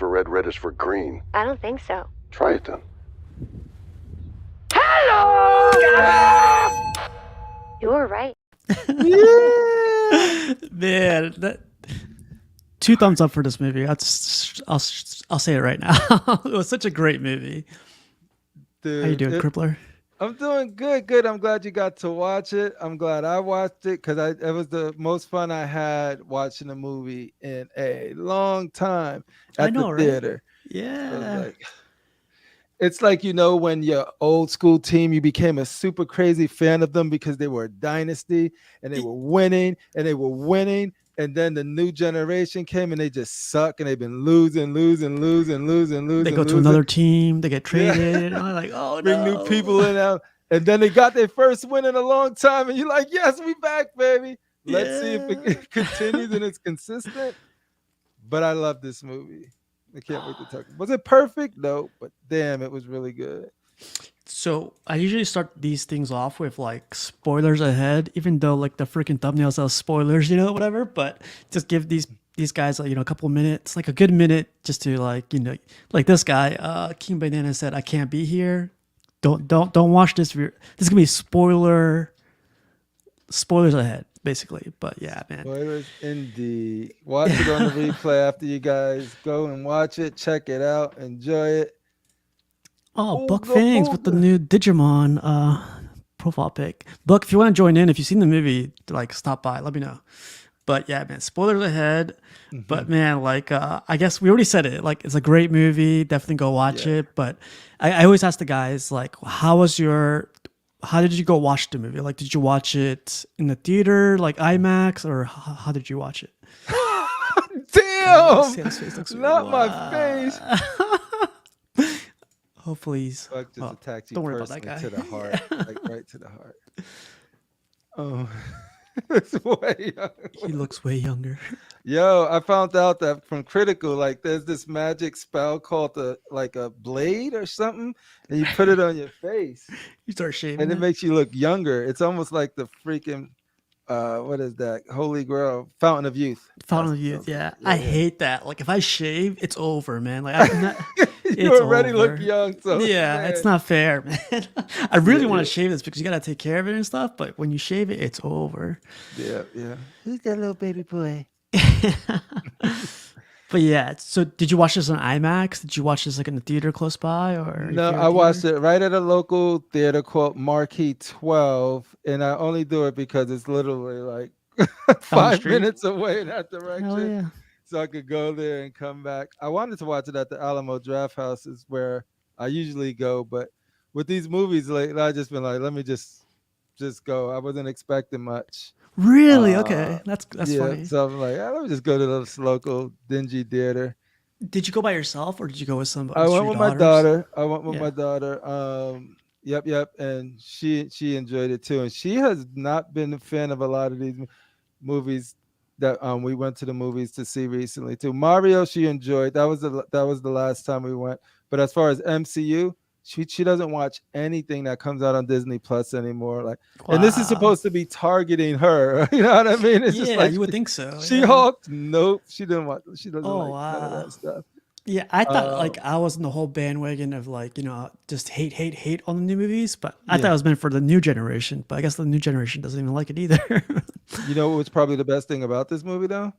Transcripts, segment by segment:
for red, red is for green. I don't think so. Try it then. Hello! You were right. Man, that 2 thumbs up for this movie. I'll say it right now. It was such a great movie. Dude, How you doing, Crippler? I'm doing good. I'm glad you got to watch it. I'm glad I watched it because it was the most fun I had watching a movie in a long time at the theater. Right? Yeah. It's like, when your old school team, you became a super crazy fan of them because they were a dynasty and they were winning and they were winning. And then the new generation came and they just suck and they've been losing. They go to another team, they get traded. And I'm like, oh, bring new people in now. And then they got their first win in a long time. And you're like, yes, we back, baby. Let's see if it continues and it's consistent. But I love this movie. I can't wait to talk. Was it perfect? No, but damn, it was really good. So I usually start these things off with like spoilers ahead, even though like the freaking thumbnail says spoilers, whatever. But just give these guys like, a couple minutes, like a good minute, just to like, like this guy, King Banana said, I can't be here. Don't watch this. This is gonna be spoilers ahead, basically. But yeah, man. Spoilers indeed. Watch it on the replay after you guys go and watch it. Check it out. Enjoy it. Oh, Buck Fangs with the new Digimon profile pic. Buck, if you want to join in, if you've seen the movie, like stop by, let me know. But yeah, man, spoilers ahead. Mm-hmm. But man, like I guess we already said it. Like it's a great movie. Definitely go watch it. But I always ask the guys, like, how did you go watch the movie? Like, did you watch it in the theater, like IMAX, or how did you watch it? Damn! Not my face. Hopefully he's... Buck just attacked you don't worry about that guy. to the heart. Like right to the heart. Oh. It's way younger. He looks way younger. Yo, I found out that from Critical, like there's this magic spell called a blade or something, and you put it on your face. You start shaving. And it makes you look younger. It's almost like the freaking what is that? Holy Grail, Fountain of Youth. Fountain of Youth, yeah. I hate that. Like if I shave, it's over, man. Like I'm not, you already look young, so yeah, it's not fair, man. I really want to shave this because you gotta take care of it and stuff, but when you shave it, it's over. Yeah. Who's that little baby boy? But yeah, so did you watch this on IMAX? Did you watch this like in the theater close by, or no? I watched it right at a local theater called Marquee 12, and I only do it because it's literally like 5 minutes away in that direction. Yeah. So I could go there and come back. I wanted to watch it at the Alamo Draft House, is where I usually go, but with these movies lately, I just been like, let me just go. I wasn't expecting much. Really? Okay, that's funny. So I'm like, let me just go to this local dingy theater. Did you go by yourself or did you go with somebody? I went with my daughter. My daughter. Yep. And she enjoyed it too. And she has not been a fan of a lot of these movies that we went to the movies to see recently too. Mario, she enjoyed. That was the last time we went. But as far as MCU, she doesn't watch anything that comes out on Disney Plus anymore. Like, wow. And this is supposed to be targeting her. You know what I mean? It's just like you would think so. She-Hulk, nope. She doesn't watch. She doesn't like none of that stuff. Yeah, I thought like I was in the whole bandwagon of like, just hate on the new movies, but I thought it was meant for the new generation. But I guess the new generation doesn't even like it either. You know what was probably the best thing about this movie though?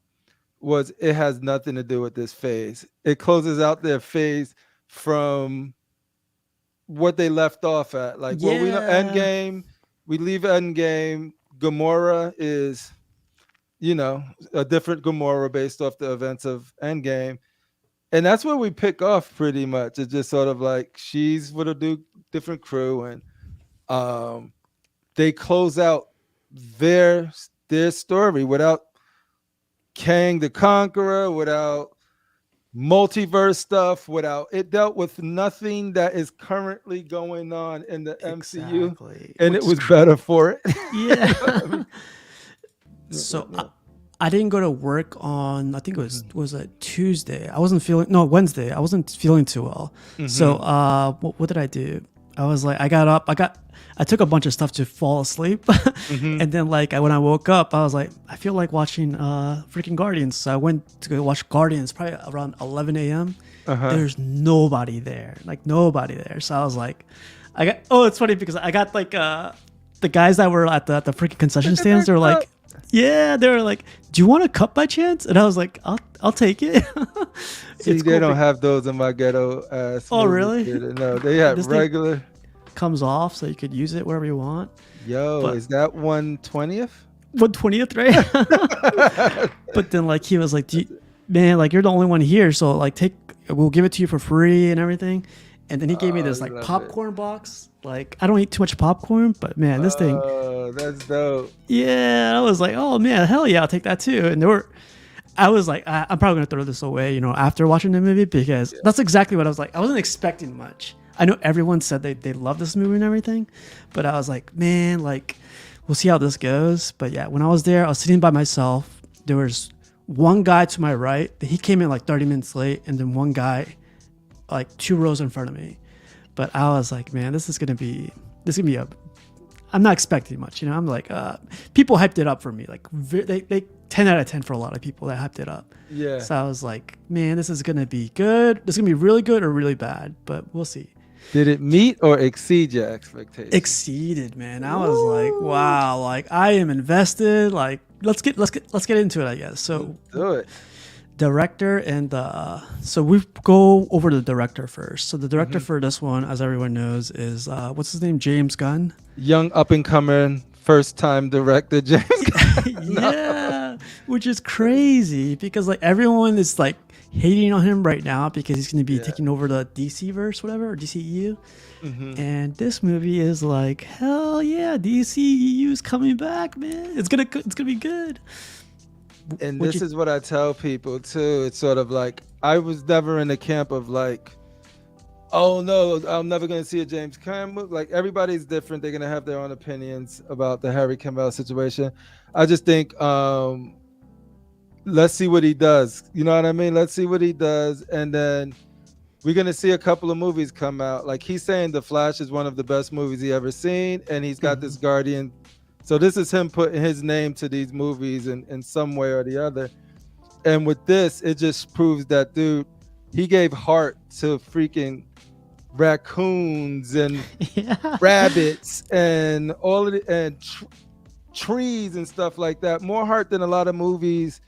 Was it has nothing to do with this phase. It closes out their phase from what they left off at. Like, well, we know Endgame, we leave Endgame. Gamora is, a different Gamora based off the events of Endgame. And that's where we pick off pretty much. It's just sort of like she's with a different crew, and they close out their story without Kang the Conqueror, without multiverse stuff, without it dealt with nothing that is currently going on in the MCU, and it was better for it. Yeah. So I didn't go to work on, I think it was a Tuesday. Wednesday. I wasn't feeling too well. So what did I do? I was like, I took a bunch of stuff to fall asleep, Mm-hmm. and then like when I woke up, I was like, I feel like watching freaking Guardians. So I went to go watch Guardians probably around 11 a.m. Uh-huh. There's nobody there, like nobody there. So I was like, oh, it's funny because I got like the guys that were at the freaking concession stands. They were like, yeah, they were like, do you want a cup by chance? And I was like, I'll take it. See, It's they cool don't be- have those in my ghetto ass. Oh, movie really? theater. No, they have This thing- regular. comes off so you could use it wherever you want. Yo, but- is that 1/20th? 1/20th, right? But then like he was like, man, like you're the only one here, so like we'll give it to you for free and everything. And then he gave me this I like love popcorn box. Like I don't eat too much popcorn, but man, this thing, Oh, that's dope. yeah, I was like, oh man, hell yeah, I'll take that too. And I was like, I'm probably gonna throw this away, after watching the movie because that's exactly what I was like. I wasn't expecting much. I know everyone said they love this movie and everything, but I was like, man, like we'll see how this goes. But yeah, when I was there, I was sitting by myself. There was one guy to my right. He came in like 30 minutes late, and then one guy like 2 rows in front of me. But I was like, man, this is gonna be a. I'm not expecting much, I'm like, people hyped it up for me, like they 10 out of 10 for a lot of people that hyped it up. Yeah. So I was like, man, this is gonna be good. This is gonna be really good or really bad, but we'll see. Did it meet or exceed your expectations? Exceeded, man. I was like, wow, like I am invested. Like let's get into it, I guess. So Do it. director and so we go over the director first. So the director for this one, as everyone knows, is what's his name? James Gunn. Young up and coming first time director James Gunn. Yeah, which is crazy because like everyone is like hating on him right now because he's going to be taking over the DC verse, whatever, or DCEU. And this movie is like, hell yeah, DCEU is coming back, man. It's gonna be good. And What'd this you- is what I tell people too. It's sort of like I was never in the camp of like, oh no, I'm never gonna see a James Gunn movie. Like everybody's different. They're gonna have their own opinions about the Harry Cavill situation. I just think let's see what he does. You know what I mean? Let's see what he does, and then we're gonna see a couple of movies come out. Like he's saying, The Flash is one of the best movies he ever seen, and he's got this Guardian. So this is him putting his name to these movies in some way or the other. And with this, it just proves that dude, he gave heart to freaking raccoons and Yeah. rabbits and all of the trees and stuff like that. More heart than a lot of movies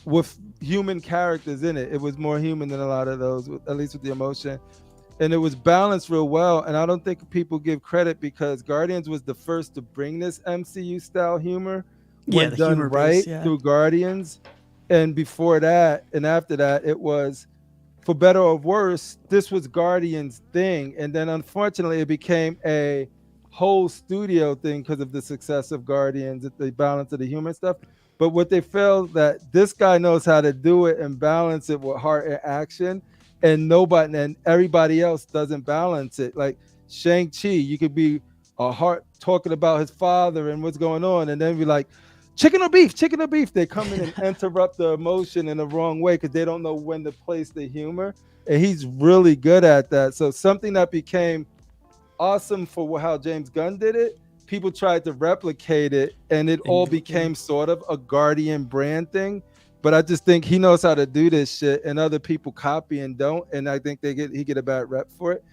with human characters in it. It was more human than a lot of those, at least with the emotion. And it was balanced real well. And I don't think people give credit because Guardians was the first to bring this MCU style humor when the done humor right base, yeah. through Guardians. And before that and after that, it was, for better or worse, this was Guardians thing. And then unfortunately it became a whole studio thing because of the success of Guardians, the balance of the humor stuff. But what they felt that this guy knows how to do it and balance it with heart and action, and nobody and everybody else doesn't balance it. Like Shang-Chi, you could be a heart talking about his father and what's going on, and then be like, chicken or beef. They come in and interrupt the emotion in the wrong way because they don't know when to place the humor. And he's really good at that. So something that became awesome for how James Gunn did it, people tried to replicate it, and it all became sort of a Guardian brand thing. But I just think he knows how to do this shit, and other people copy and don't. And I think he get a bad rep for it.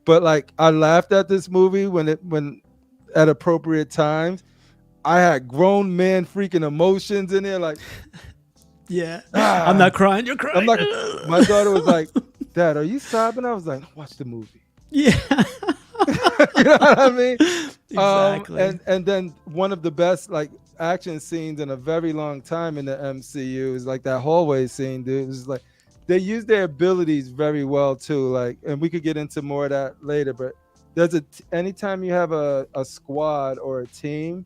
But like, I laughed at this movie when at appropriate times. I had grown man freaking emotions in there, like, Yeah. I'm not crying. You're crying. I'm not. My daughter was like, "Dad, are you sobbing?" I was like, "Watch the movie." Yeah. You know what I mean? Exactly. And then one of the best like action scenes in a very long time in the MCU is like that hallway scene, dude. It's like they use their abilities very well too. Like, and we could get into more of that later, but anytime you have a squad or a team,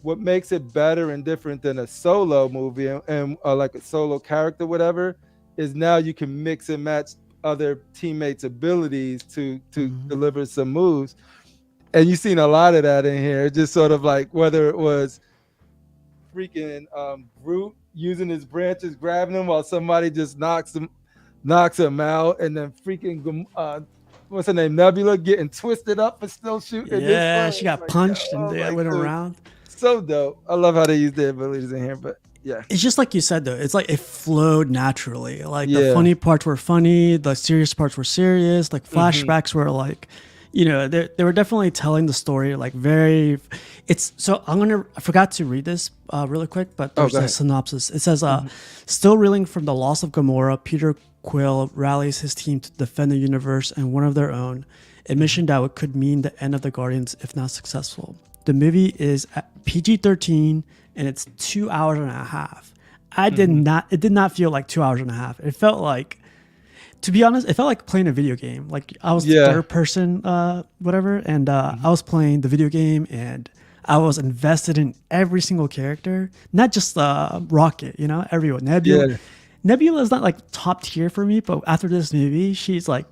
what makes it better and different than a solo movie and like a solo character, whatever, is now you can mix and match other teammates' abilities to deliver some moves. And you've seen a lot of that in here. Just sort of like whether it was freaking Groot using his branches, grabbing him while somebody just knocks him out, and then freaking what's her name, Nebula, getting twisted up and still shooting this Yeah, one. she It's got like, yo, punched I and was they like, went dude, around. so dope. I love how they use their abilities in here, but yeah. It's just like you said though. It's like it flowed naturally. Like the Yeah. funny parts were funny, the serious parts were serious. Like flashbacks were like, they were definitely telling the story like very. It's so I forgot to read this really quick, but Oh, there's go a ahead. synopsis. It says, still reeling from the loss of Gamora, Peter Quill rallies his team to defend the universe and one of their own, a mission that could mean the end of the Guardians if not successful. The movie is at PG-13 and it's 2 hours and a half. It did not feel like 2 hours and a half. It felt like, to be honest, it felt like playing a video game. Like I was Yeah. third person, whatever, and I was playing the video game and I was invested in every single character, not just Rocket, everyone. Nebula. Yeah. Nebula is not like top tier for me, but after this movie, she's like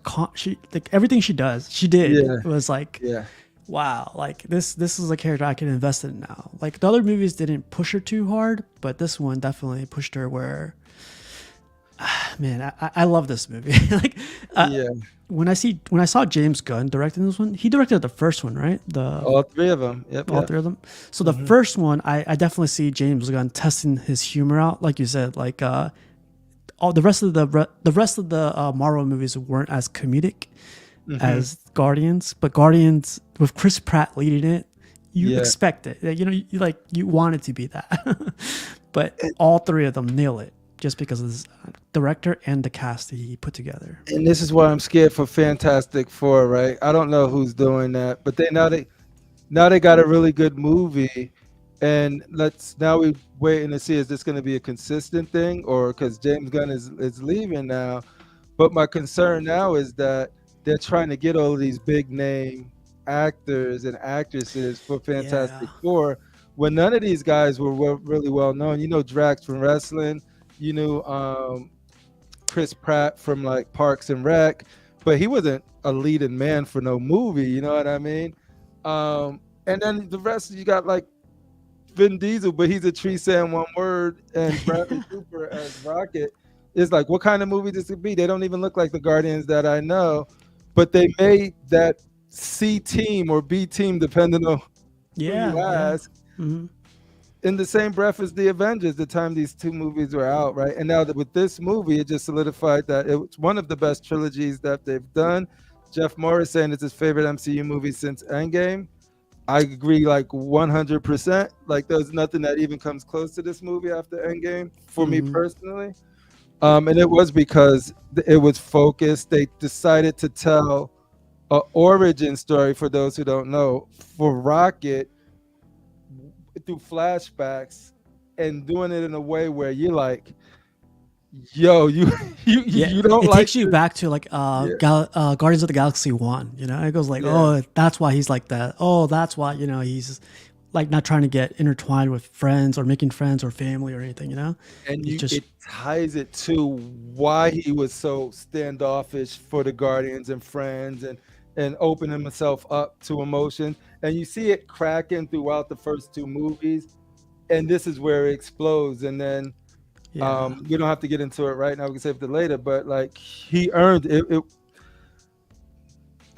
everything she does, she did. Yeah. It was like, Yeah. wow, like this is a character I can invest in now. Like the other movies didn't push her too hard, but this one definitely pushed her where, man, I love this movie. Like, Yeah. when I saw James Gunn directing this one, he directed the first one, right? All three of them. Yep. All three of them. So the first one, I definitely see James Gunn testing his humor out, like you said. Like all the rest of the Marvel movies weren't as comedic as Guardians, but Guardians with Chris Pratt leading it, you expect it. You want it to be that. But all three of them nail it just because of this director and the cast that he put together. And this is why I'm scared for Fantastic Four, right? I don't know who's doing that, but now they got a really good movie, and now we waiting to see, is this going to be a consistent thing, or because James Gunn is leaving now. But my concern now is that they're trying to get all of these big name actors and actresses for Fantastic Four, when none of these guys were really well known. You know, Drax from wrestling, you knew Chris Pratt from like Parks and Rec, but he wasn't a leading man for no movie, you know what I mean? And then the rest, you got like Vin Diesel, but he's a tree saying one word, and Bradley Cooper as Rocket. It's like, what kind of movie this could be? They don't even look like the Guardians that I know, but they made that C team or B team, depending on who you ask, in the same breath as the Avengers, the time these two movies were out, right? And now that with this movie, it just solidified that it's one of the best trilogies that they've done. Jeff Morris saying it's his favorite MCU movie since Endgame. I agree like 100%. Like there's nothing that even comes close to this movie after Endgame for me personally. And it was because it was focused. They decided to tell an origin story, for those who don't know, for Rocket through flashbacks, and doing it in a way where you're like, yo, you don't it like takes you back to like Guardians of the Galaxy 1, it goes like, oh, that's why he's like that. Oh, that's why, he's like not trying to get intertwined with friends or making friends or family or anything, And it ties it to why he was so standoffish for the Guardians and friends, and opening himself up to emotion. And you see it cracking throughout the first two movies, and this is where it explodes. And then we don't have to get into it right now, we can save it later, but like he earned it.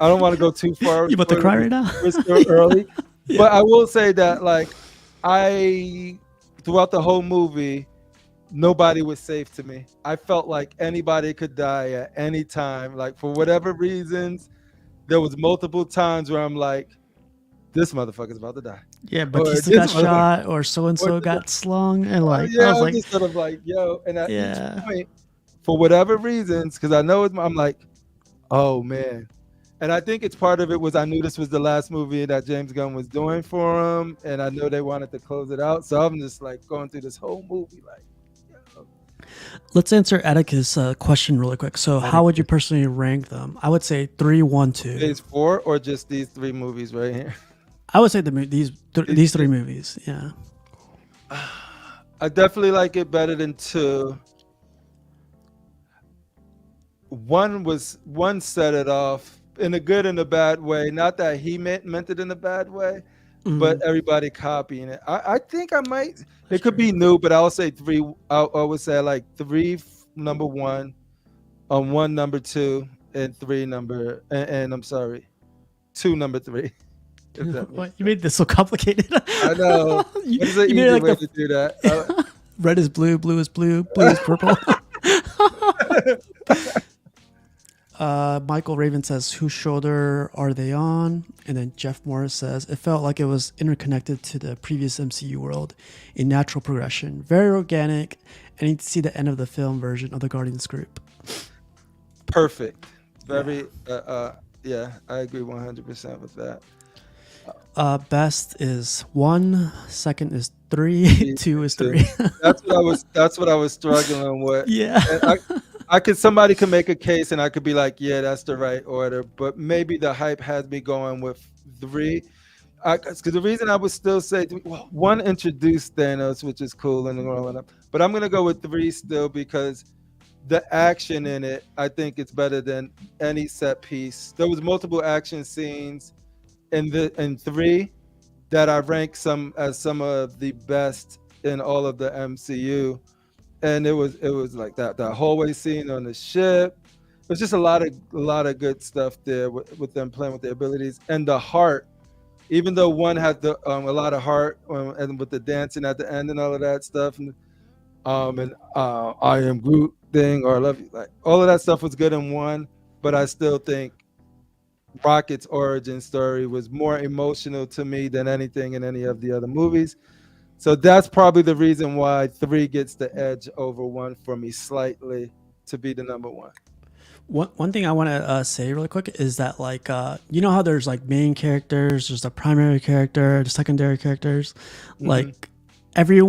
I don't want to go too far. You about to cry right now? It's still early. But I will say that like throughout the whole movie, nobody was safe to me. I felt like anybody could die at any time. Like for whatever reasons, there was multiple times where I'm like, this motherfucker's about to die. Yeah, but he still got shot, or so and so got slung, and like I was like, just sort of like, yo, and at each point, for whatever reasons, because I know I'm like, oh man. And I think it's part of it was I knew this was the last movie that James Gunn was doing for him, and I know they wanted to close it out. So I'm just like going through this whole movie like, yo. Let's answer Atticus' question really quick. So how would you personally rank them? I would say 3, 1, 2. Phase 4 or just these three movies right here? I would say these three movies. Yeah. I definitely like it better than 2. One set it off in a good and a bad way. Not that he meant it in a bad way, but everybody copying it. I think I might. It could be new, but I'll say 3. I would say like 3 number 1, 1 number 2, and 3 number, and I'm sorry, 2 number 3. If that What, makes you made this so complicated. I know. you, What is an you made easy it like way the to do that? red is blue, blue is blue, blue is purple. Michael Raven says, whose shoulder are they on? And then Jeff Morris says, it felt like it was interconnected to the previous MCU world, a natural progression, very organic. I need to see the end of the film version of the Guardians group. Perfect. Very, yeah, I agree 100% with that. Best is 1, second is 3, 2 is 3. That's what I was struggling with. Yeah. And somebody could make a case and I could be like, yeah, that's the right order, but maybe the hype has me going with 3. Because the reason I would still say 1 introduced Thanos, which is cool and growing up, but I'm gonna go with 3 still because the action in it, I think it's better than any set piece. There was multiple action scenes in 3 that I rank as some of the best in all of the MCU. And it was like that hallway scene on the ship. It was just a lot of good stuff there with them playing with their abilities and the heart. Even though 1 had a lot of heart and with the dancing at the end and all of that stuff, and I am Groot thing or I love you, like all of that stuff was good in 1. But I still think Rocket's origin story was more emotional to me than anything in any of the other movies. So that's probably the reason why 3 gets the edge over 1 for me slightly to be the number 1. One thing I want to say really quick is that, like, you know how there's like main characters, there's the primary character, the secondary characters. Like every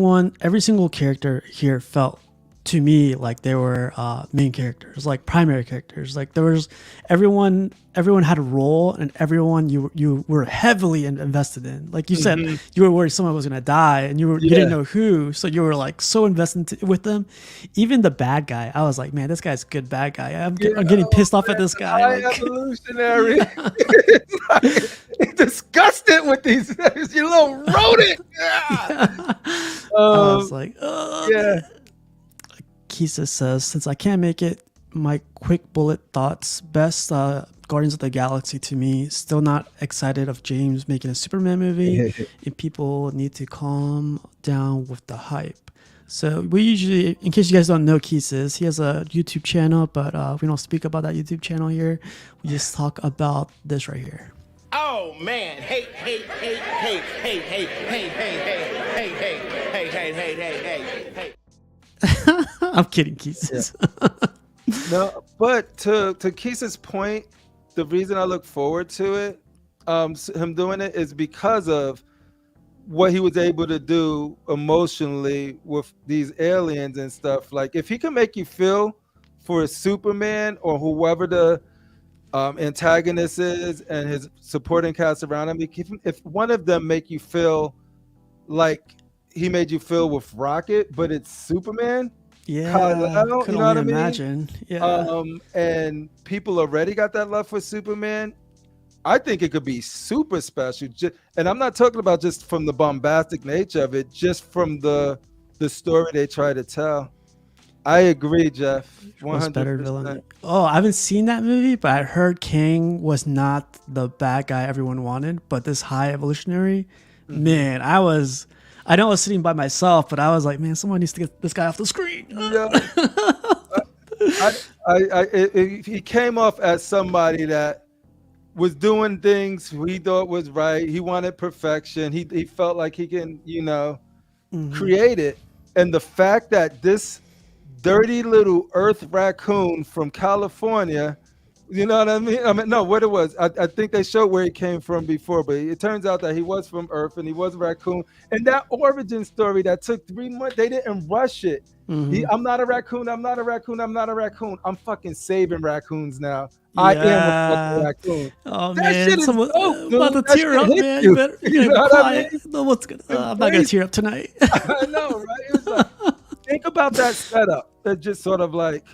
single character here felt to me like they were main characters, like primary characters. Like there was everyone had a role, and everyone you were heavily invested in. Like you said, you were worried someone was gonna die, and you didn't know who, so you were like so invested with them. Even the bad guy, I was like, man, this guy's a good bad guy. I'm getting pissed off at this guy. High evolutionary. It's disgusted with these you little rodent. I was like, yeah. Kisa says, since I can't make it, my quick bullet thoughts. Best Guardians of the Galaxy to me. Still not excited of James making a Superman movie. And people need to calm down with the hype. So we usually, in case you guys don't know Kisa, he has a YouTube channel, but we don't speak about that YouTube channel here. We just talk about this right here. Oh man, hey. I'm kidding, Keith. Yeah. No, but to Keith's point, the reason I look forward to it, him doing it, is because of what he was able to do emotionally with these aliens and stuff. Like if he can make you feel for Superman or whoever the antagonist is and his supporting cast around him, if one of them make you feel like he made you feel with Rocket, but it's Superman. Yeah, Kal-El, could you know only what I mean? imagine. Yeah. And people already got that love for Superman. I think it could be super special. And I'm not talking about just from the bombastic nature of it, just from the story they try to tell. I agree, Jeff. 100%. Better villain. Oh, I haven't seen that movie, but I heard Kang was not the bad guy everyone wanted, but this high evolutionary. Man, I know I was sitting by myself, but I was like, man, someone needs to get this guy off the screen. Yeah. He came off as somebody that was doing things he thought was right. He wanted perfection. He felt like he can, create it. And the fact that this dirty little earth raccoon from California, you know what I mean? No, what it was. I think they showed where he came from before, but it turns out that he was from Earth and he was a raccoon. And that origin story that took 3 months, they didn't rush it. I'm not a raccoon. I'm not a raccoon. I'm not a raccoon. I'm fucking saving raccoons now. Yeah. I am a fucking raccoon. Oh, that man. shit is dope, I'm about to tear up, man. You better be quiet. I mean? No, I'm not going to tear up tonight. I know, right? It was like, think about that setup. That just sort of like,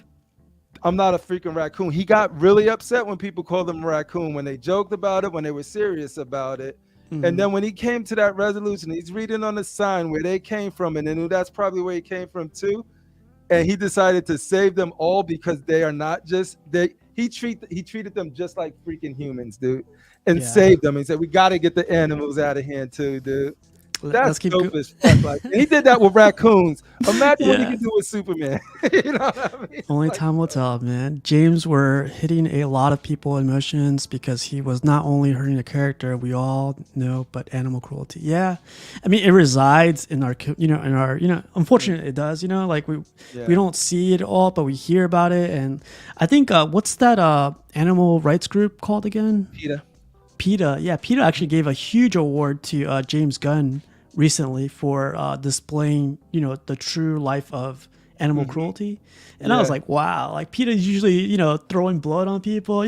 I'm not a freaking raccoon. He got really upset when people called him a raccoon, when they joked about it, when they were serious about it. And then when he came to that resolution, he's reading on the sign where they came from, and then that's probably where he came from too. And he decided to save them all because they are not just he treated them just like freaking humans, dude, and Yeah. saved them. He said, "We got to get the animals out of hand too, dude." That's Let's keep dope as fuck. Like, and he did that with raccoons. Imagine what he Yeah. can do with Superman. You know what I mean? Only Like, time will tell, man. James were hitting a lot of people emotions because he was not only hurting a character we all know, but animal cruelty. Yeah, I mean it resides in our, unfortunately it does. Like we don't see it all, but we hear about it, and I think what's that animal rights group called again? PETA. Yeah, PETA actually gave a huge award to James Gunn recently for displaying, the true life of animal cruelty. And I was like, wow, like PETA is usually, throwing blood on people,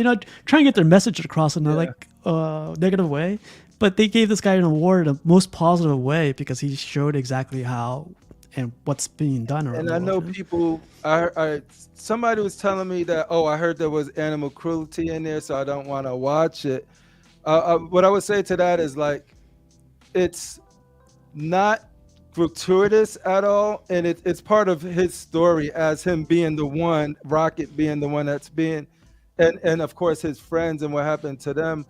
trying to get their message across in a negative way. But they gave this guy an award in the most positive way because he showed exactly how and what's being done around and the I world. know people. Somebody was telling me that, oh, I heard there was animal cruelty in there, so I don't want to watch it. What I would say to that is like, it's not gratuitous at all, and it's part of his story as him being the one, Rocket being the one that's being, and of course his friends and what happened to them.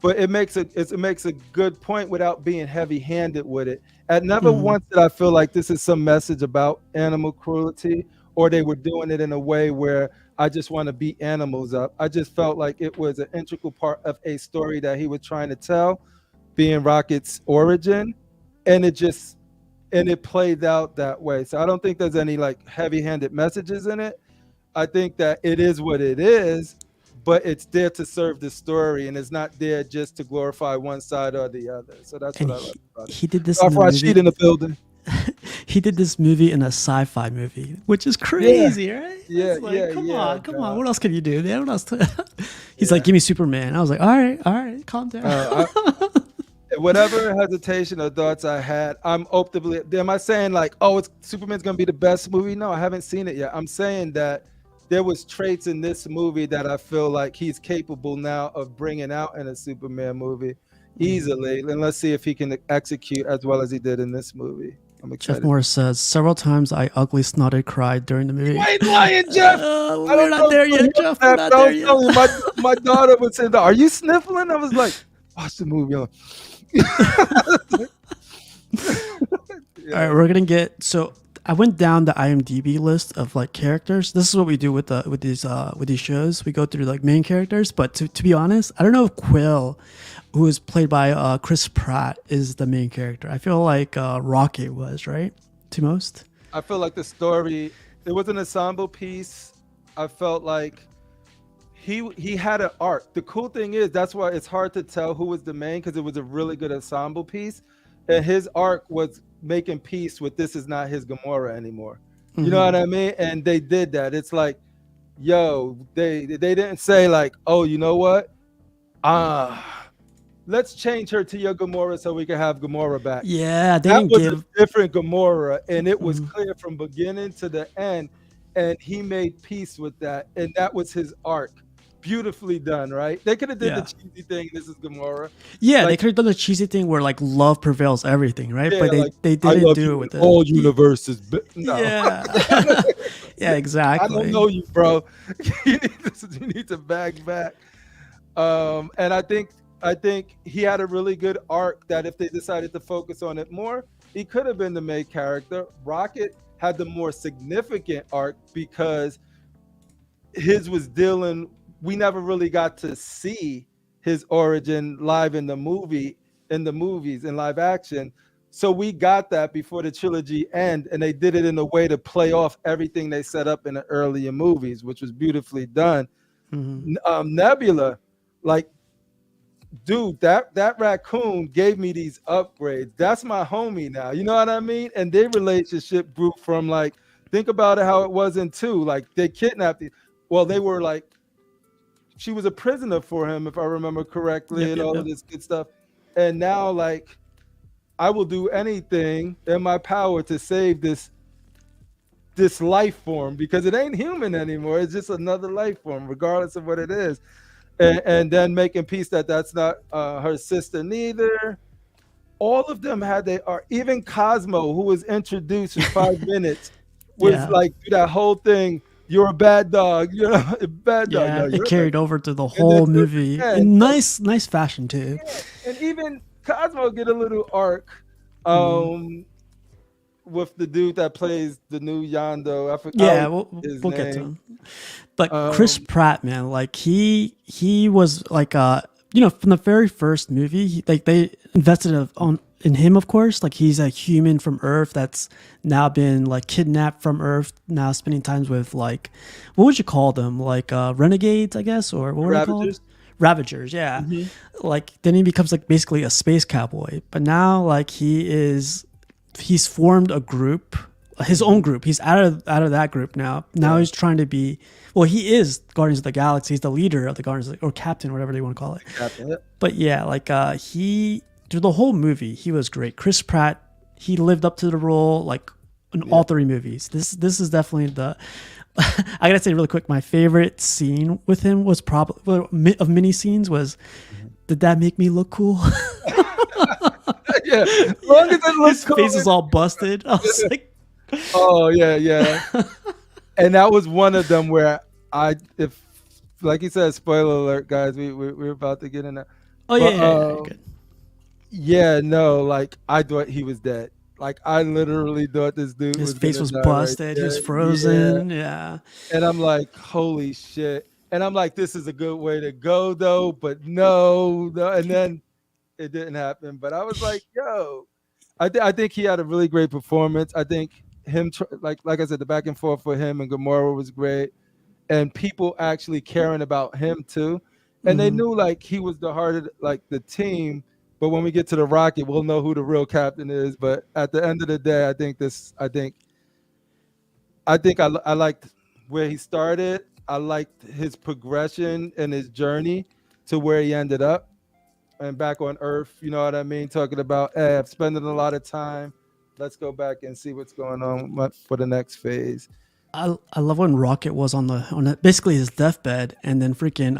But it makes a good point without being heavy-handed with it. At never once did I feel like this is some message about animal cruelty, or they were doing it in a way where I just want to beat animals up. I just felt like it was an integral part of a story that he was trying to tell, being Rocket's origin, and it played out that way. So I don't think there's any like heavy-handed messages in it. I think that it is what it is, but it's there to serve the story, and it's not there just to glorify one side or the other. So that's And what I love about it. he did this Off in the Rashid movie. in the building. He did this movie in a sci-fi movie, which is crazy, right? Yeah, It's like, come on. God. What else can you do, man? What else? He's like, give me Superman. I was like, all right, calm down. Whatever hesitation or thoughts I had, I'm openly. Am I saying like, oh, Superman's gonna be the best movie? No, I haven't seen it yet. I'm saying that there was traits in this movie that I feel like he's capable now of bringing out in a Superman movie easily. And let's see if he can execute as well as he did in this movie. I'm excited. Jeff Morris says, several times I ugly snotted cried during the movie. You ain't lying, Jeff. We're not there yet, Jeff. We're not there yet. My daughter would say, "Are you sniffling?" I was like, "Watch the movie." All right, we're gonna get. So I went down the IMDb list of like characters. This is what we do with these shows. We go through like main characters. But to be honest, I don't know if Quill, who is played by Chris Pratt, is the main character. I feel like Rocket was, right, to most. I feel like the story, it was an ensemble piece. I felt like he had an arc. The cool thing is that's why it's hard to tell who was the main, because it was a really good ensemble piece, and his arc was making peace with this is not his Gamora anymore. You know what I mean? And they did that. It's like, yo, they didn't say like, oh, you know what? Let's change her to your Gamora so we can have Gamora back. Yeah, they That didn't was give. a different Gamora, and it was clear from beginning to the end, and he made peace with that, and that was his arc. Beautifully done, right? They could have did the cheesy thing. This is Gamora. Yeah, like, they could have done the cheesy thing where like love prevails everything, right? Yeah, But they, like, they I didn't love do you it with in it. all universes. No. Yeah, yeah, exactly. I don't know you, bro. You need to back. And I think he had a really good arc that if they decided to focus on it more, he could have been the main character. Rocket had the more significant arc because his was dealing. We never really got to see his origin live in the movies, in live action. So we got that before the trilogy end, and they did it in a way to play off everything they set up in the earlier movies, which was beautifully done. Nebula, like, dude, that raccoon gave me these upgrades. That's my homie now. You know what I mean? And their relationship grew from like, think about it how it was in 2. Like they kidnapped it. Well, they were like, she was a prisoner for him, if I remember correctly, and all of this good stuff. And now, like, I will do anything in my power to save this life form, because it ain't human anymore. It's just another life form, regardless of what it is. And then making peace that that's not her sister neither. All of them had their art. Even Cosmo, who was introduced in 5 minutes, was like, do that whole thing you're a bad dog. You're a bad dog. Yeah, No, it you're a carried bad over to the dog. And then whole towards movie the in end, nice fashion too. and even Cosmo get a little arc. With the dude that plays the new Yondo. I Yeah, don't know his we'll get to name. him. But Chris Pratt, man, like he was like from the very first movie, like they invested in him, of course. Like he's a human from Earth that's now been like kidnapped from Earth, now spending times with like, what would you call them? Like renegades, I guess, or what were they called? Ravagers? Ravagers, yeah. Like then he becomes like basically a space cowboy. But now like he's formed a group, his own group. He's out of that group now. Now he's trying to be, well, he is Guardians of the Galaxy. He's the leader of the Guardians or captain, whatever they want to call it. Captain. But yeah, like he through the whole movie, he was great. Chris Pratt, he lived up to the role like in all three movies. This is definitely the I gotta say really quick, my favorite scene with him was probably of many scenes was, did that make me look cool? Yeah, as long as it looks His cool. face is all busted. I was like, Oh yeah. And that was one of them where if like you said, spoiler alert, guys, we're about to get in that. oh But, yeah, good. Yeah, no, like I thought he was dead. Like I literally thought this dude His was face gonna was die busted. right He was there. frozen. Yeah. Yeah. And I'm like, holy shit. And I'm like, this is a good way to go though, but no. And then it didn't happen. But I was like, yo, I think he had a really great performance. I think him, like I said, the back and forth for him and Gamora was great, and people actually caring about him too. And they knew like he was the heart of like the team. But when we get to the Rocket, we'll know who the real captain is. But at the end of the day, I liked where he started. I liked his progression and his journey to where he ended up and back on Earth. You know what I mean? Talking about, hey, I'm spending a lot of time. Let's go back and see what's going on for the next phase. I love when Rocket was on basically his deathbed, and then freaking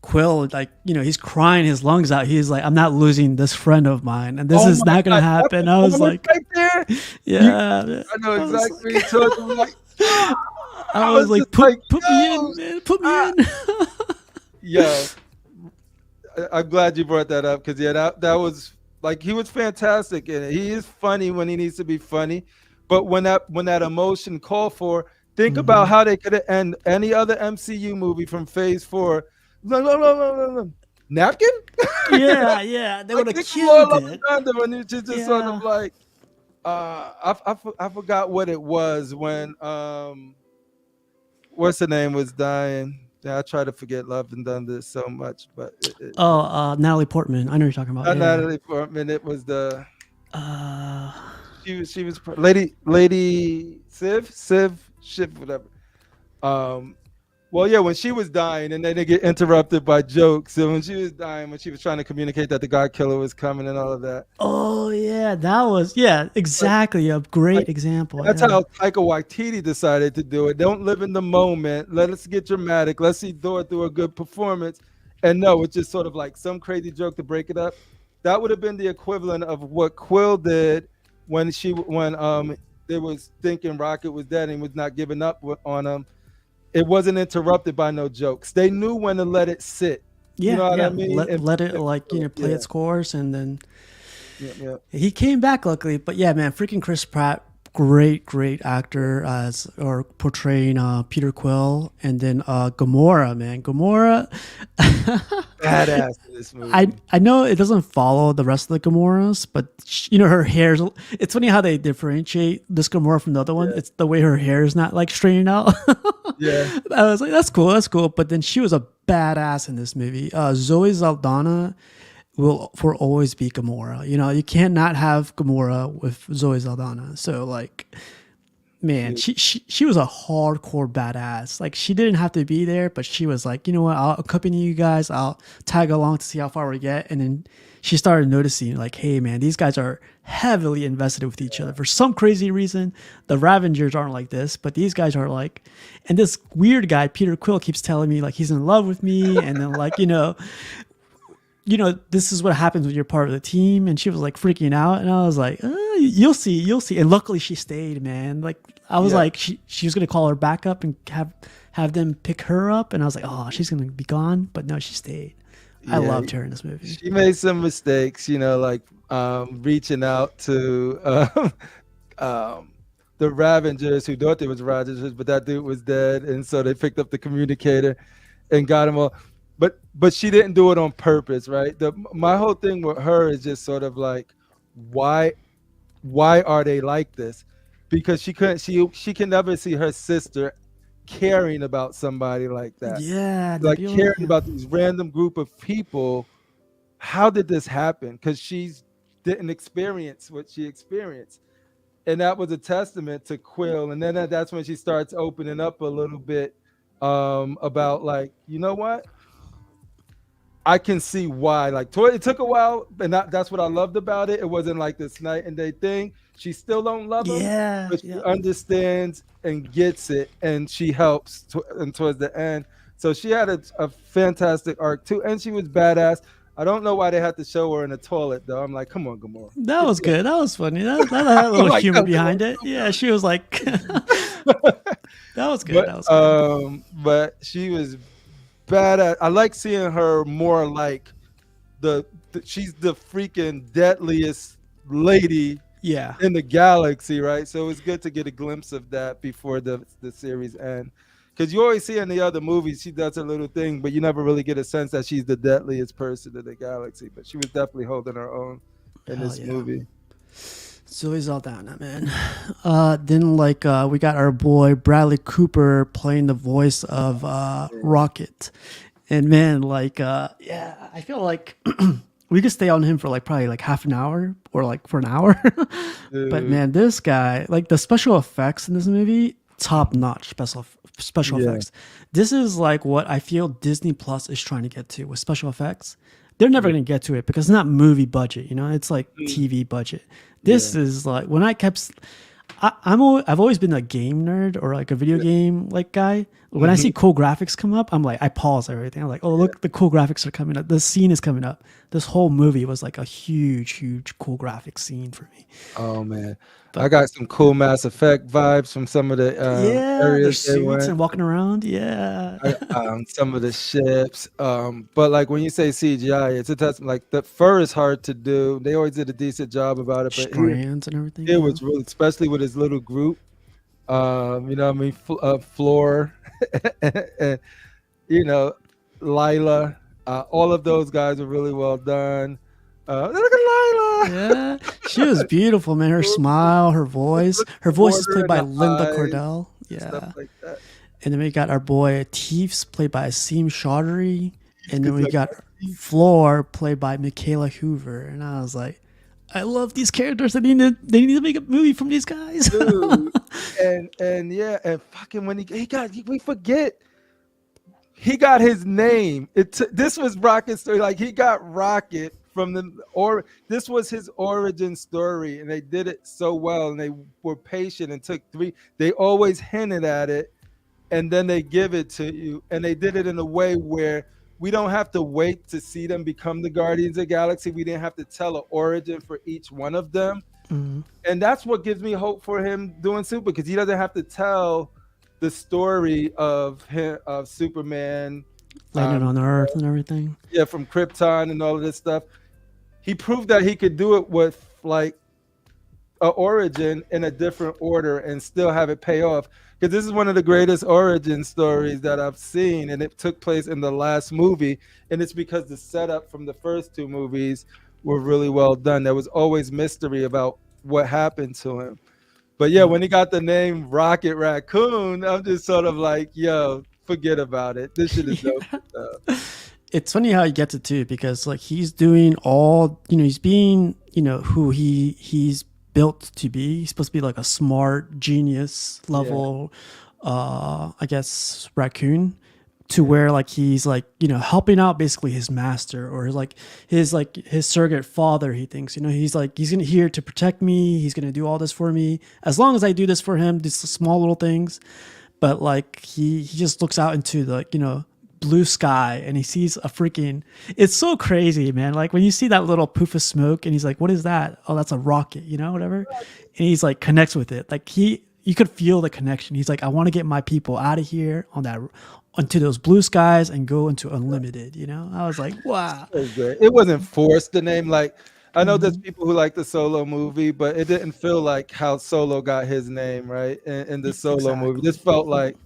Quill, like, he's crying his lungs out. He's like, I'm not losing this friend of mine, and this is not gonna happen. I was like, right there. yeah, I know exactly what you're talking about. I was like, just put like, me yo, in, man, put me in. Yo, I'm glad you brought that up because that was like he was fantastic in it. He is funny when he needs to be funny, but when that emotion called for, think about how they could have end any other MCU movie from Phase 4. Napkin? Yeah, they would have Like, killed it. when you just sort of like, I forgot what it was when what's the name was dying. Yeah, I try to forget Love and Thunder so much, but Natalie Portman. I know you're talking about. not Yeah. Natalie Portman. It was the Uh, she was Lady Civ whatever. Well, yeah, when she was dying, and then they get interrupted by jokes. So when she was dying, when she was trying to communicate that the God Killer was coming and all of that. oh yeah, that was exactly a great example. That's yeah. how Taika Waititi decided to do it. Don't live in the moment. Let us get dramatic. Let's see Thor do a good performance. And no, it's just sort of like some crazy joke to break it up. That would have been the equivalent of what Quill did when they was thinking Rocket was dead and was not giving up on him. It wasn't interrupted by no jokes. They knew when to let it sit. Yeah, You know what yeah. I mean? Let it play its course, and then Yeah. he came back luckily. But yeah, man, freaking Chris Pratt, great actor or portraying Peter Quill, and then Gamora, man, Gamora. Badass in this movie. I know it doesn't follow the rest of the Gamoras, but her hair's. It's funny how they differentiate this Gamora from the other one. It's the way her hair is not like straightened out. Yeah. I was like, that's cool. But then she was a badass in this movie. Zoe Saldana will for always be Gamora. You can't not have Gamora with Zoe Saldana. So like, man, she was a hardcore badass. Like she didn't have to be there, but she was like, you know what? I'll accompany you guys. I'll tag along to see how far we get. And then she started noticing like, hey man, these guys are heavily invested with each other for some crazy reason. The Ravengers aren't like this, but these guys are like, and this weird guy, Peter Quill, keeps telling me like he's in love with me. And then like, this is what happens when you're part of the team. And she was like freaking out. And I was like, You'll see. And luckily she stayed, man. Like I was Yeah. like, she was gonna call her back up and have them pick her up, and I was like, oh, she's gonna be gone, but no, she stayed. I Yeah, loved her in this movie. She made some mistakes, like reaching out to the Ravengers who thought they was Ravengers, but that dude was dead, and so they picked up the communicator and got him all. But she didn't do it on purpose, right? My whole thing with her is just sort of like, why are they like this? Because she can never see her sister caring about somebody like that. Yeah, Like Nabila, caring yeah. about these random group of people. How did this happen? Because she didn't experience what she experienced. And that was a testament to Quill. And then that's when she starts opening up a little bit about like, you know what? I can see why. Like it took a while, and that's what I loved about it. It wasn't like this night and day thing. She still don't love him, Yeah, but she yeah. understands and gets it, and she helps and towards the end. So she had a fantastic arc too, and she was badass. I don't know why they had to show her in the toilet though. I'm like, come on, Gamora. That was good. That was funny. That had a little like, humor come behind on, it. Yeah, she was like, that was good. But, That was good. but she was badass. I like seeing her more like she's the freaking deadliest lady Yeah. in the galaxy, right? So it's good to get a glimpse of that before the series end. Because you always see in the other movies, she does her little thing, but you never really get a sense that she's the deadliest person in the galaxy. But she was definitely holding her own in Hell this yeah. movie. Zoe Saldana, man. Then we got our boy Bradley Cooper playing the voice of Rocket, and man, yeah, I feel like we could stay on him for like probably like half an hour or like for an hour. But man, this guy, like the special effects in this movie, top notch special Yeah. effects. This is like what I feel Disney Plus is trying to get to with special effects. They're never going to get to it because it's not movie budget, it's like TV budget. This is like when I've always been a game nerd or like a video game like guy. When I see cool graphics come up, I'm like, I pause everything. I'm like, oh, look, the cool graphics are coming up. The scene is coming up. This whole movie was like a huge cool graphic scene for me. Oh man, I got some cool Mass Effect vibes from some of the Yeah, the areas they suits went. and walking around. Yeah. Some of the ships. But like when you say CGI, it's a test. Like the fur is hard to do. They always did a decent job about it, but Strands and everything. it was really, especially with his little group. Floor, and Lila. All of those guys were really well done. Look at Lila. Yeah, she was beautiful, man. Her smile, her voice. Her voice is played by Water in the Linda eyes, Cordell. Yeah. Stuff like that. And then we got our boy Teefs, played by Asim Chaudhry. And then we got Floor, played by Michaela Hoover. And I was like, I love these characters. They need to make a movie from these guys. Dude. and fucking when we forget he got his name. This was Rocket's story. Like he got Rocket from this was his origin story, and they did it so well, and they were patient and took they always hinted at it, and then they give it to you, and they did it in a way where we don't have to wait to see them become the Guardians of the Galaxy. We didn't have to tell an origin for each one of them. And that's what gives me hope for him doing Super, because he doesn't have to tell the story of Superman Landing on Earth and everything. Yeah, from Krypton and all of this stuff. He proved that he could do it with like a origin in a different order and still have it pay off. Because this is one of the greatest origin stories that I've seen, and it took place in the last movie, and it's because the setup from the first two movies were really well done. There was always mystery about what happened to him. But yeah, when he got the name Rocket Raccoon, I'm just sort of like, yo, forget about it. This shit is dope. It's funny how he gets it too, because like he's doing all, he's being, who he's built to be. He's supposed to be like a smart genius level, I guess, raccoon, to where like he's like, helping out basically his master, or his surrogate father. He thinks, he's gonna here to protect me. He's gonna do all this for me as long as I do this for him, these small little things. But like he just looks out into the blue sky and he sees a freaking, it's so crazy, man. Like when you see that little poof of smoke and he's like, what is that? Oh, that's a rocket, you know, whatever. And he's like connects with it. Like you could feel the connection. He's like, I want to get my people out of here onto those blue skies and go into unlimited, you know? I was like, wow. It wasn't forced, the name. Like, I know there's people who like the Solo movie, but it didn't feel like how Solo got his name, right? In the Solo movie. This felt like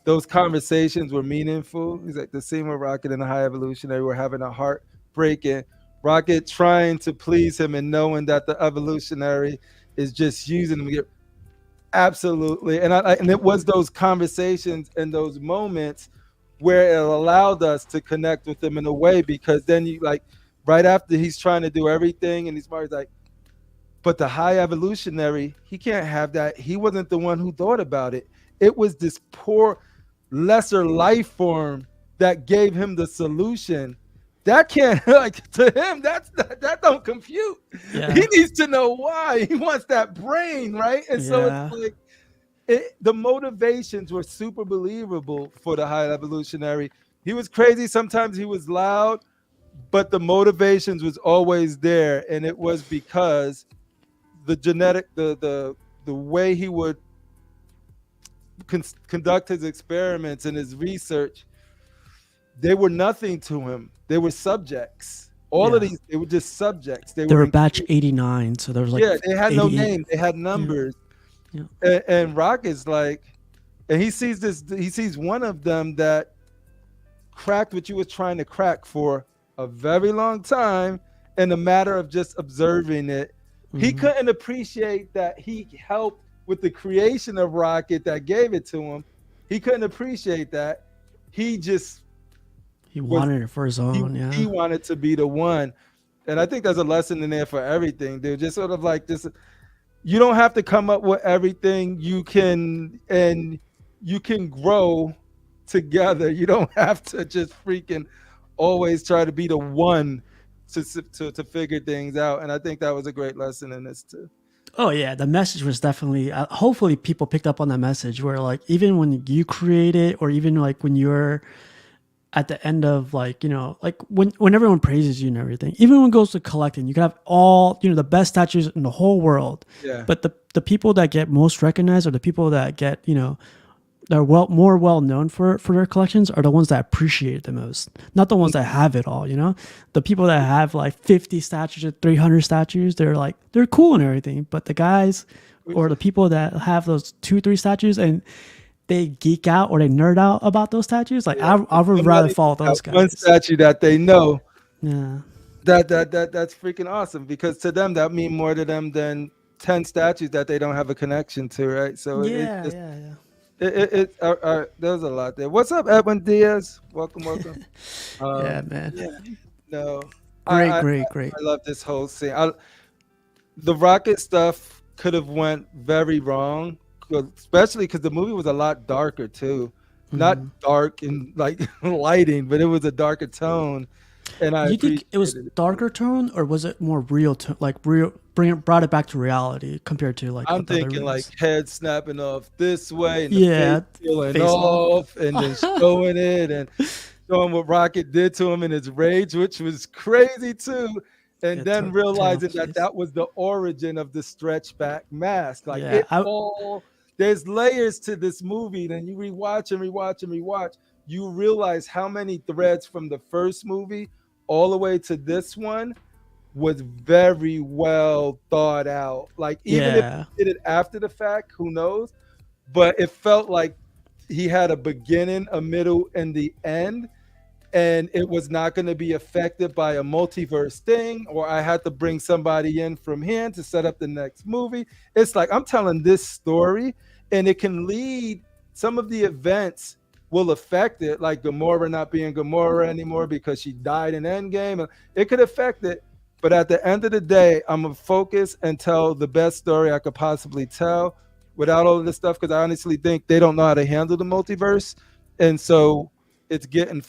those conversations were meaningful. He's like, the scene where Rocket and the High Evolutionary were having a heartbreaking. Rocket trying to please him and knowing that the Evolutionary is just using him. Absolutely. And it was those conversations and those moments where it allowed us to connect with him in a way, because then you like, right after he's trying to do everything and he's like, but the High Evolutionary, he can't have that. He wasn't the one who thought about it. It was this poor, lesser life form that gave him the solution. That can't, like, to him, that don't compute. Yeah. He needs to know why. He wants that brain, right? And so it's like, the motivations were super believable for the High Evolutionary. He was crazy. Sometimes he was loud, but the motivations was always there. And it was because the genetic, the way he would conduct his experiments and his research, they were nothing to him. They were subjects. All of these, they were just subjects. They were batch 89, so there was like, they had no name. They had numbers. Yeah. And Rocket's like, and he sees one of them that cracked what you was trying to crack for a very long time in a matter of just observing it. He couldn't appreciate that he helped with the creation of Rocket that gave it to him. He couldn't appreciate that. He wanted it for his own. He wanted to be the one. And I think there's a lesson in there for everything, dude. Just sort of like this, you don't have to come up with everything. You can grow together. You don't have to just freaking always try to be the one to figure things out. And I think that was a great lesson in this too. Oh yeah, the message was definitely. Hopefully, people picked up on that message. Where like even when you create it, or even like when you're at the end of like, you know, like when everyone praises you and everything, even when it goes to collecting, you can have all, you know, the best statues in the whole world. Yeah. But the people that get most recognized, or the people that get, you know, they're more well known for their collections, are the ones that appreciate it the most, not the ones that have it all. You know, the people that have like 50 statues or 300 statues, they're cool and everything, but the guys or the people that have those 2-3 statues and they geek out or they nerd out about those statues, like I would rather follow those guys. One statue that they know, yeah, that's freaking awesome, because to them that mean more to them than 10 statues that they don't have a connection to, right? So yeah. There's a lot there. What's up, Edwin Diaz? Welcome. Yeah, man. Yeah, no, great. I love this whole scene. The Rocket stuff could have went very wrong, especially because the movie was a lot darker too. Not dark in like lighting, but it was a darker tone. And you think it was darker tone, or was it more real tone, like real? Brought it back to reality compared to like. I'm thinking like head snapping off this way, and the face peeling off, and then showing it and showing what Rocket did to him in his rage, which was crazy too. And then realizing that was the origin of the stretch back mask. Like there's layers to this movie. Then you rewatch and rewatch. You realize how many threads from the first movie all the way to this one was very well thought out. Like even if he did it after the fact, who knows? But it felt like he had a beginning, a middle, and the end. And it was not going to be affected by a multiverse thing, or I had to bring somebody in from here to set up the next movie. It's like I'm telling this story, and it can lead, some of the events will affect it, like Gamora not being Gamora anymore because she died in Endgame. It could affect it, but at the end of the day, I'm going to focus and tell the best story I could possibly tell without all of this stuff, because I honestly think they don't know how to handle the multiverse. And so it's getting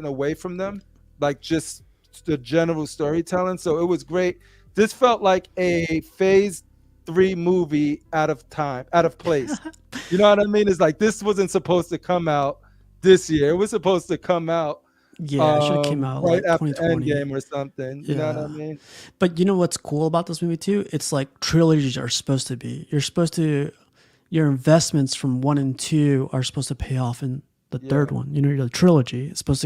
away from them, like just the general storytelling. So it was great. This felt like a phase 3 movie out of place. You know what I mean? It's like, this wasn't supposed to come out. this year. It was supposed to come out Yeah, it should have came out right like after 2020. Endgame or something. You know what I Yeah. mean? But you know what's cool about this movie too? It's like trilogies are supposed to be. You're supposed to, your investments from 1 and 2 are supposed to pay off in the third Yeah. one. You know, your trilogy. It's supposed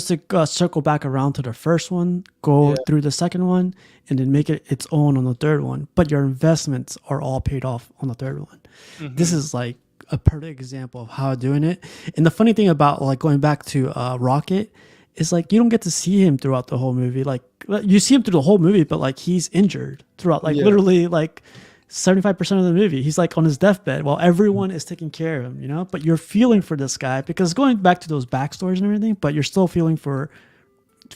to circle back around to the first one, go Yeah. through the second one, and then make it its own on the third one. But your investments are all paid off on the third one. This is like a perfect example of how doing it. And the funny thing about like going back to Rocket is like you don't get to see him throughout the whole movie. Like you see him through the whole movie, but like he's injured throughout like Yeah. literally like 75% of the movie. He's like on his deathbed while everyone is taking care of him, you know? But you're feeling for this guy because going back to those backstories and everything, but you're still feeling for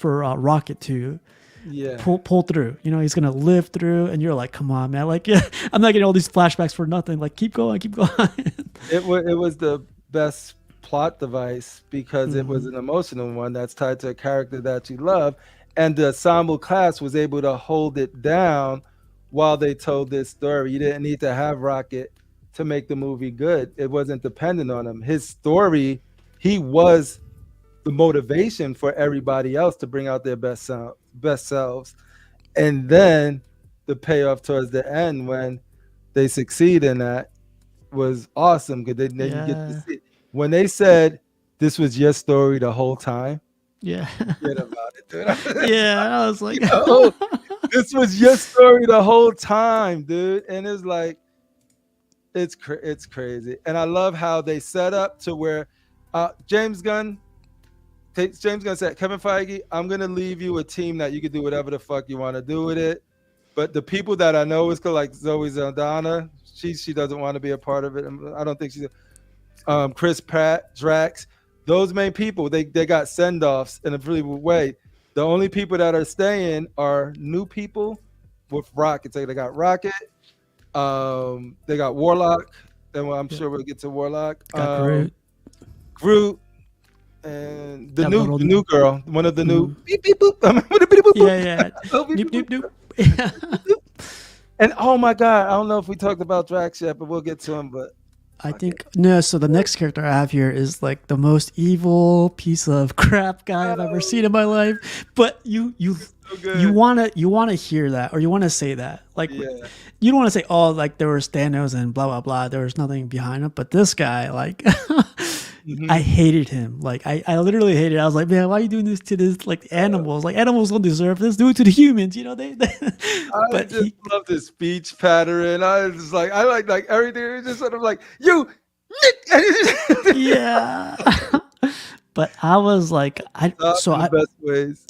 Rocket to Yeah. pull through. You know, he's gonna live through, and you're like, come on, man. Like, yeah, I'm not getting all these flashbacks for nothing. Like, keep going, keep going. It was the best plot device because it was an emotional one that's tied to a character that you love, and the ensemble cast was able to hold it down while they told this story. You didn't need to have Rocket to make the movie good. It wasn't dependent on him. His story, he was the motivation for everybody else to bring out their best selves. And then the payoff towards the end when they succeed in that was awesome because then you get to see when they said this was your story the whole time. Yeah. Forget about it, dude. Yeah. I was like, Oh, this was your story the whole time, dude. And it's like it's crazy. And I love how they set up to where James Gunn said, Kevin Feige, I'm gonna leave you a team that you can do whatever the fuck you want to do with it. But the people that I know is like Zoe Saldana, she doesn't want to be a part of it. I don't think she's Chris Pratt, Drax, those main people, they got send-offs in a really weird way. The only people that are staying are new people with Rocket. So they got Rocket, they got Warlock, and I'm sure we'll get to Warlock. got Groot. Groot, and the That new girl, one of the new beep beep boop. Yeah. Noop, noop, noop. And oh my god, I don't know if we talked about Drax yet, but we'll get to him. But I think no. So the next character I have here is like the most evil piece of crap guy I've ever seen in my life. But you wanna hear that, or you wanna say that, like you don't want to say, oh, like there was Thanos and blah blah blah. There was nothing behind him. But this guy, like, I hated him. Like I literally hated it. I was like, man, why are you doing this to this like animals? Like animals don't deserve this. Do it to the humans, you know? I just love the speech pattern. I was just like, I like everything. It's just sort of like you. Yeah. But I was like, best ways.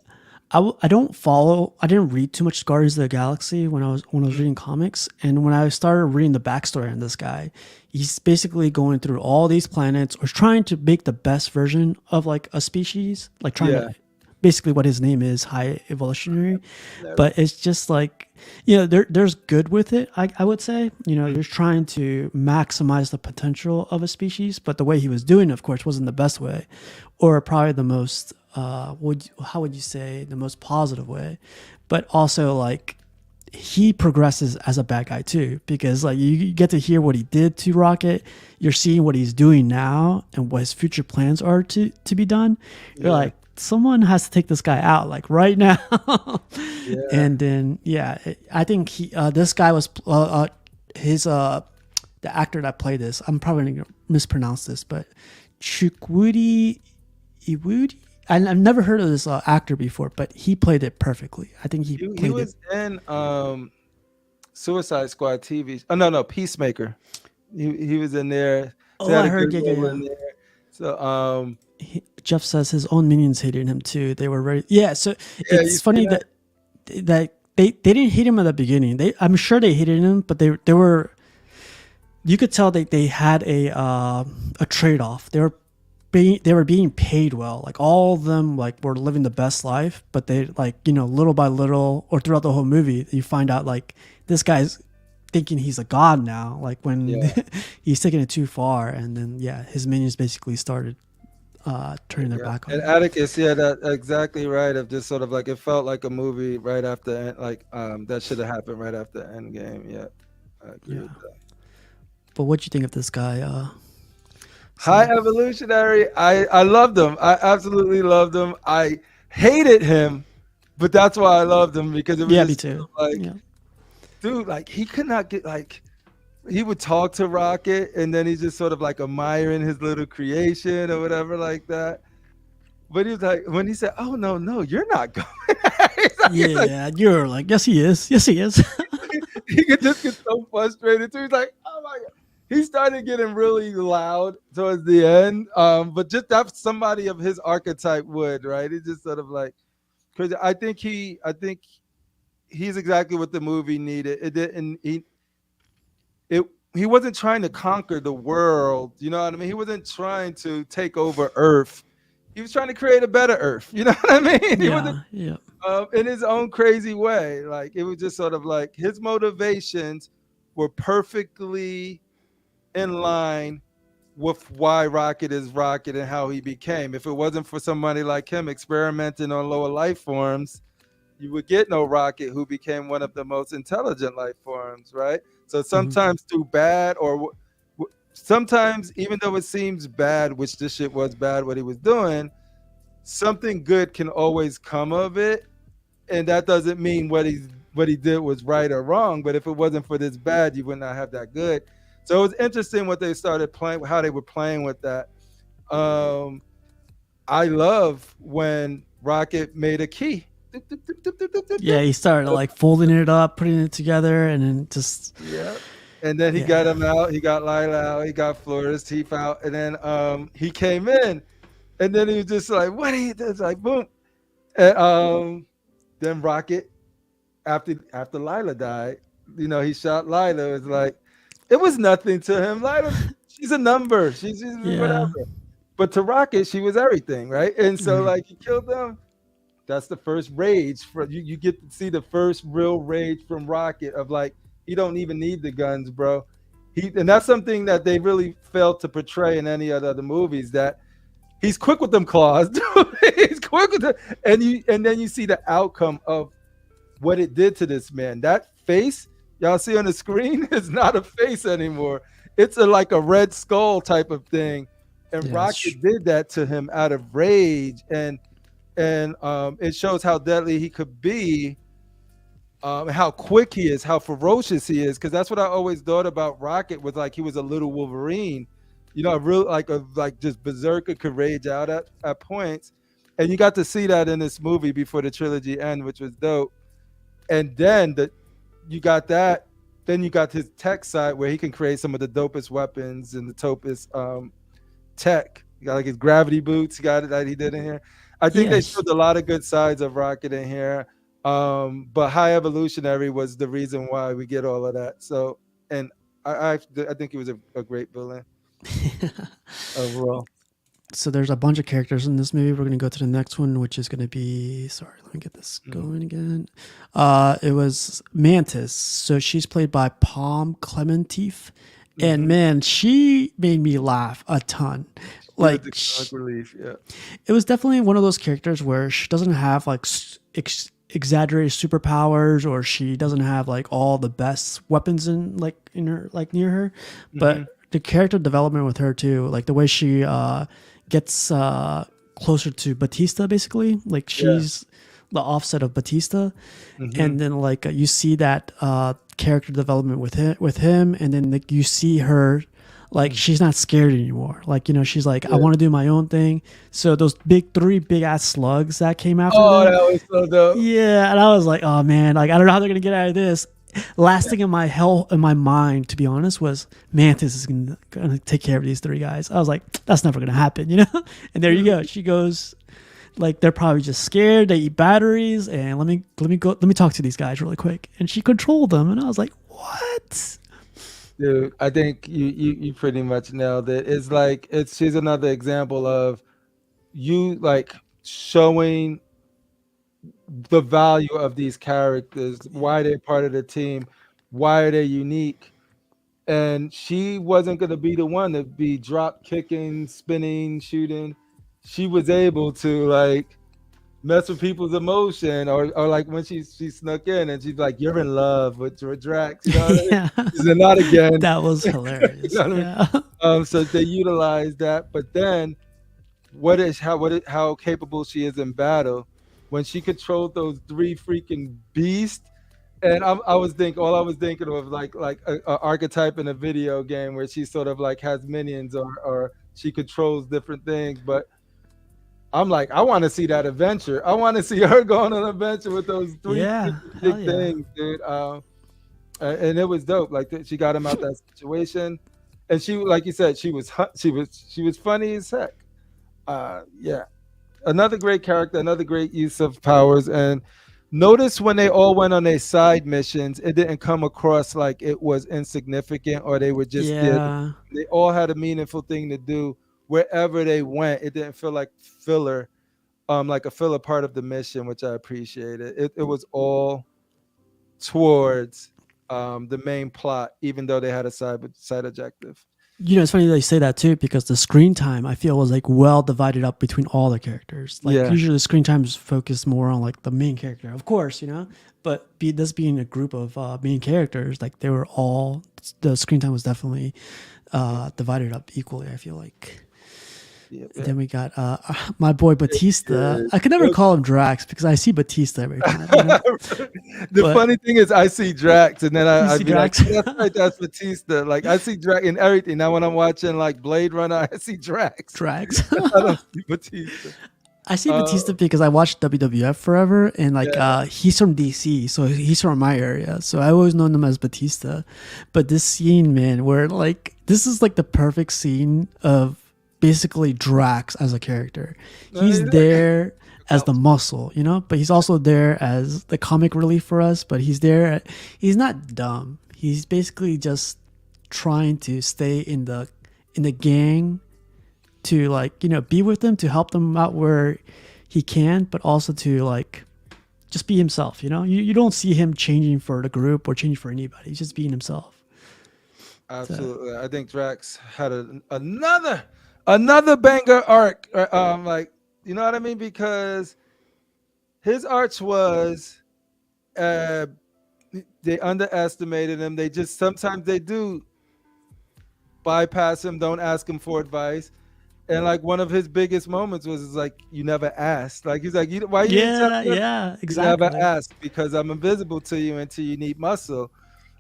I didn't read too much Guardians of the Galaxy when I was reading comics, and when I started reading the backstory on this guy, he's basically going through all these planets or trying to make the best version of like a species, like trying to basically what his name is, high evolutionary. But it's just like, you know, there's good with it, I would say. You know, you're trying to maximize the potential of a species, but the way he was doing it, of course, wasn't the best way, or probably the most how would you say, the most positive way. But also like he progresses as a bad guy too, because like you get to hear what he did to Rocket. You're seeing what he's doing now and what his future plans are to be done. You're like, someone has to take this guy out like right now. And then I think this guy was the actor that played this, I'm probably gonna mispronounce this, but Chukwudi Iwudi. I've never heard of this actor before, but he played it perfectly. I think he was in Suicide Squad TV. Oh no, Peacemaker. He was in there. Oh, I heard. Yeah. So Jeff says his own minions hated him too. They were very So it's funny that they didn't hate him at the beginning. I'm sure they hated him, but they were. You could tell they had a trade off. They were being paid well. Like all of them like were living the best life, but they like, you know, little by little or throughout the whole movie, you find out like this guy's thinking he's a god now. Like when he's taking it too far, and then his minions basically started turning their back on him. And Atticus, that's exactly right. Of just sort of like it felt like a movie right after that should have happened right after Endgame. Yeah, I agree with that. But what do you think of this guy? High So Evolutionary. I loved him. I absolutely loved him. I hated him, but that's why I loved him because it was yeah, me just too. like, Yeah, dude, like he could not get like he would talk to Rocket and then he's just sort of like admiring his little creation or whatever like that. But he was like when he said, "Oh no, no, you're not going." He's like, yeah. You're like, yes, he is. Yes, he is. he could just get so frustrated too. He's like, "Oh my god." He started getting really loud towards the end. But just that's somebody of his archetype would, right? It's just sort of like crazy. I think he's exactly what the movie needed. It didn't it he wasn't trying to conquer the world, you know what I mean? He wasn't trying to take over Earth. He was trying to create a better Earth. You know what I mean? He wasn't Yeah, yeah, in his own crazy way. Like it was just sort of like his motivations were perfectly in line with why Rocket is Rocket and how he became. If it wasn't for somebody like him experimenting on lower life forms, you would get no Rocket, who became one of the most intelligent life forms, right? So hmm sometimes too bad, or sometimes even though it seems bad, which this shit was bad what he was doing, something good can always come of it, and that doesn't mean what he did was right or wrong. But if it wasn't for this bad, you would not have that good. So it was interesting what they started playing, how they were playing with that. Um, I love when Rocket made a key. yeah. He started like folding it up, putting it together, and then just Yeah. And then he got yeah, him out. He got Lila out. He got Florida's teeth out. And then he came in. And then he was just like, what are you doing? It's like, boom. And then Rocket, after Lila died, he shot Lila. It was like, it was nothing to him. Lila, she's a number. She's yeah. whatever. But to Rocket, she was everything, right? And so Mhm. like he killed them. That's the first rage for you. You get to see the first real rage from Rocket of like he don't even need the guns, bro. And that's something that they really failed to portray in any of the other movies. That he's quick with them claws, dude. He's quick with them, and then you see the outcome of what it did to this man. That face y'all see on the screen is not a face anymore. It's like a red skull type of thing, and Yeah, Rocket did that to him out of rage and it shows how deadly he could be, how quick he is, how ferocious he is. Because that's what I always thought about Rocket was like he was a little Wolverine, a real like just berserker could rage out at points, and you got to see that in this movie before the trilogy end, which was dope. And then you got that. Then you got his tech side where he can create some of the dopest weapons and the dopest tech. You got like his gravity boots. You got it that he did in here. I think yeah. they showed a lot of good sides of Rocket in here. But High Evolutionary was the reason why we get all of that. So, and I think he was a great villain overall. So there's a bunch of characters in this movie. We're gonna go to the next one, which is gonna be. Sorry, let me get this going again. It was Mantis. So she's played by Palm Clementif, and man, she made me laugh a ton. He was Like the comic relief. Yeah. it was definitely one of those characters where she doesn't have like exaggerated superpowers, or she doesn't have like all the best weapons in her like near her, but the character development with her too, like the way she gets closer to Batista, basically like Yeah. she's the offset of Batista, and then like you see that character development with him, and then like you see her like she's not scared anymore. Like she's like I want to do my own thing. So those three big ass slugs that came after Oh, them, that was so dope. yeah, and I was like, oh man, like I don't know how they're gonna get out of this. Last thing in my mind, to be honest, was Mantis is gonna take care of these three guys. I was like, that's never gonna happen, And there you go. She goes, like they're probably just scared. They eat batteries, and let me talk to these guys really quick. And she controlled them, and I was like, what? Dude, I think you pretty much nailed it. It's like she's another example of you like showing the value of these characters, why they're part of the team, why are they unique. And she wasn't gonna be the one to be drop kicking, spinning, shooting. She was able to like mess with people's emotion, or like when she snuck in and she's like, "You're in love with Drax," you know what I mean? Yeah. She said, "Not again." That was You hilarious. know what I mean? Yeah. So they utilized that, but then how capable she is in battle when she controlled those three freaking beasts. And all I was thinking of like a archetype in a video game where she sort of like has minions, or she controls different things. But I'm like, I want to see that adventure. I want to see her going on an adventure with those three Yeah. freaking Hell big yeah. things, dude. And it was dope. Like she got him out that situation, and she, like you said, she was funny as heck. Yeah, another great character, another great use of powers. And notice when they all went on their side missions, it didn't come across like it was insignificant or they were just there. Yeah. They all had a meaningful thing to do wherever they went. It didn't feel like filler, like a filler part of the mission, which I appreciated. It was all towards the main plot, even though they had a side objective. You know, it's funny they say that too, because the screen time I feel was like well divided up between all the characters. Like Yeah. usually the screen time is focused more on like the main character, of course, you know. But this being a group of main characters, like they were all, the screen time was definitely divided up equally, I feel like. Yeah, And then we got my boy Batista. good. I can never call him Drax because I see Batista every time. You know? The But- funny thing is, I see Drax, and then You I'd see be like, Drax? "That's right, that's Batista." Like I see Drax in everything. Now when I'm watching like Blade Runner, I see Drax. Drax. I don't see Batista. I see Batista because I watched WWF forever, and like Yeah. he's from DC, so he's from my area, so I always known him as Batista. But this scene, man, where like this is like the perfect scene of basically Drax as a character. He's Yeah. there as the muscle, you know, but he's also there as the comic relief for us. But he's there. He's not dumb. He's basically just trying to stay in the gang to like, you know, be with them, to help them out where he can, but also to like just be himself, you know. You don't see him changing for the group or changing for anybody. He's just being himself. Absolutely, I think Drax had another banger arc. Like, you know what I mean? Because his arch was, they underestimated him. They just sometimes they do bypass him, don't ask him for advice. And like one of his biggest moments was like, "You never asked." Like he's like, "Why you didn't tell me?" Yeah, You exactly. never asked because I'm invisible to you until you need muscle.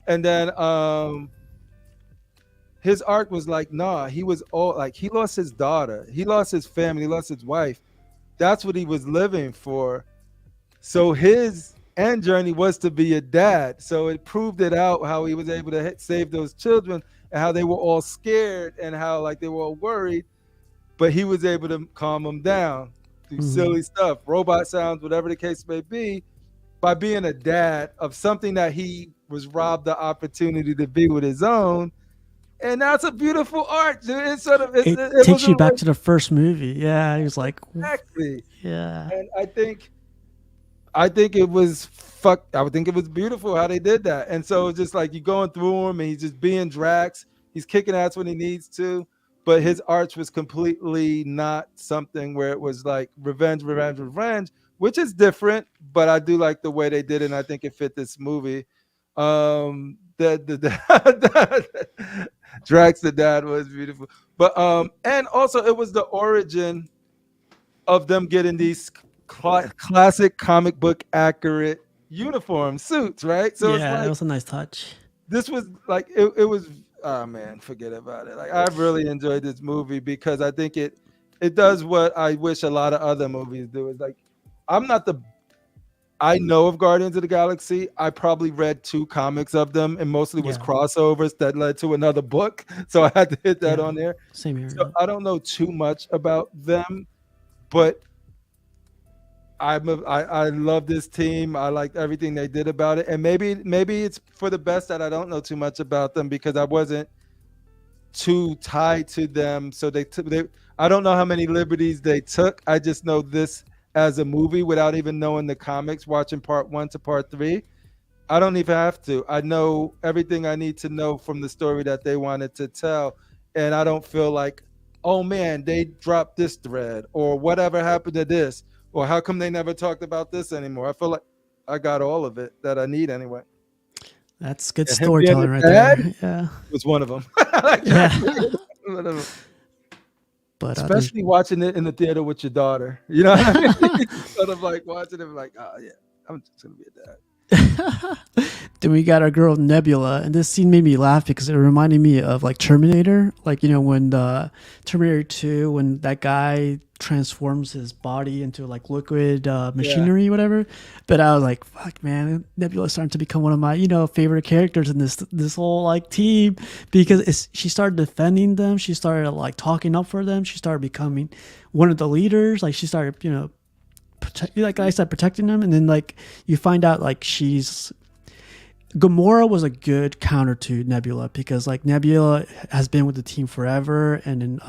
And then his arc was like, nah, he was all like, he lost his daughter, he lost his family, he lost his wife. That's what he was living for. So his end journey was to be a dad. So it proved it out how he was able to save those children, and how they were all scared and how like they were all worried, but he was able to calm them down through silly stuff, robot sounds, whatever the case may be, by being a dad of something that he was robbed the opportunity to be with his own. And that's a beautiful art, dude. It's sort of It it takes was you a back way- to the first movie. Yeah, he was like, exactly. yeah. And I think it was I would think it was beautiful how they did that. And so it's just like you going through him and he's just being Drax. He's kicking ass when he needs to, but his arch was completely not something where it was like revenge, which is different. But I do like the way they did it, and I think it fit this movie. Drax the dad was beautiful, but and also it was the origin of them getting these classic comic book accurate uniform suits, right? So Yeah, it's it like was a nice touch. this was like it was. Oh man, forget about it. Like I really enjoyed this movie because I think it does what I wish a lot of other movies do. Is like I know of Guardians of the Galaxy. I probably read 2 comics of them, and mostly was Yeah. crossovers that led to another book. So I had to hit that Yeah. on there. Same here. So I don't know too much about them, but I love this team. I liked everything they did about it, and maybe it's for the best that I don't know too much about them because I wasn't too tied to them. So I don't know how many liberties they took. I just know this as a movie without even knowing the comics, watching part 1 to part 3. I don't even have to. I know everything I need to know from the story that they wanted to tell. And I don't feel like, oh man, they dropped this thread or whatever happened to this. Or how come they never talked about this anymore? I feel like I got all of it that I need anyway. That's good And him being storytelling a right dad there. Yeah. was one of them. Yeah. One of 'em. But Especially watching it in the theater with your daughter. You know what I mean? It's sort of like watching it like, oh yeah, I'm just gonna be a dad. then we got our girl Nebula, and this scene made me laugh because it reminded me of like Terminator, like when the Terminator 2, when that guy transforms his body into like liquid machinery, whatever. But I was like, fuck, man, Nebula's starting to become one of my favorite characters in this whole like team, because she started defending them, she started like talking up for them, she started becoming one of the leaders, like she started like I said, protecting them. And then like you find out like Gamora was a good counter to Nebula, because like Nebula has been with the team forever, and then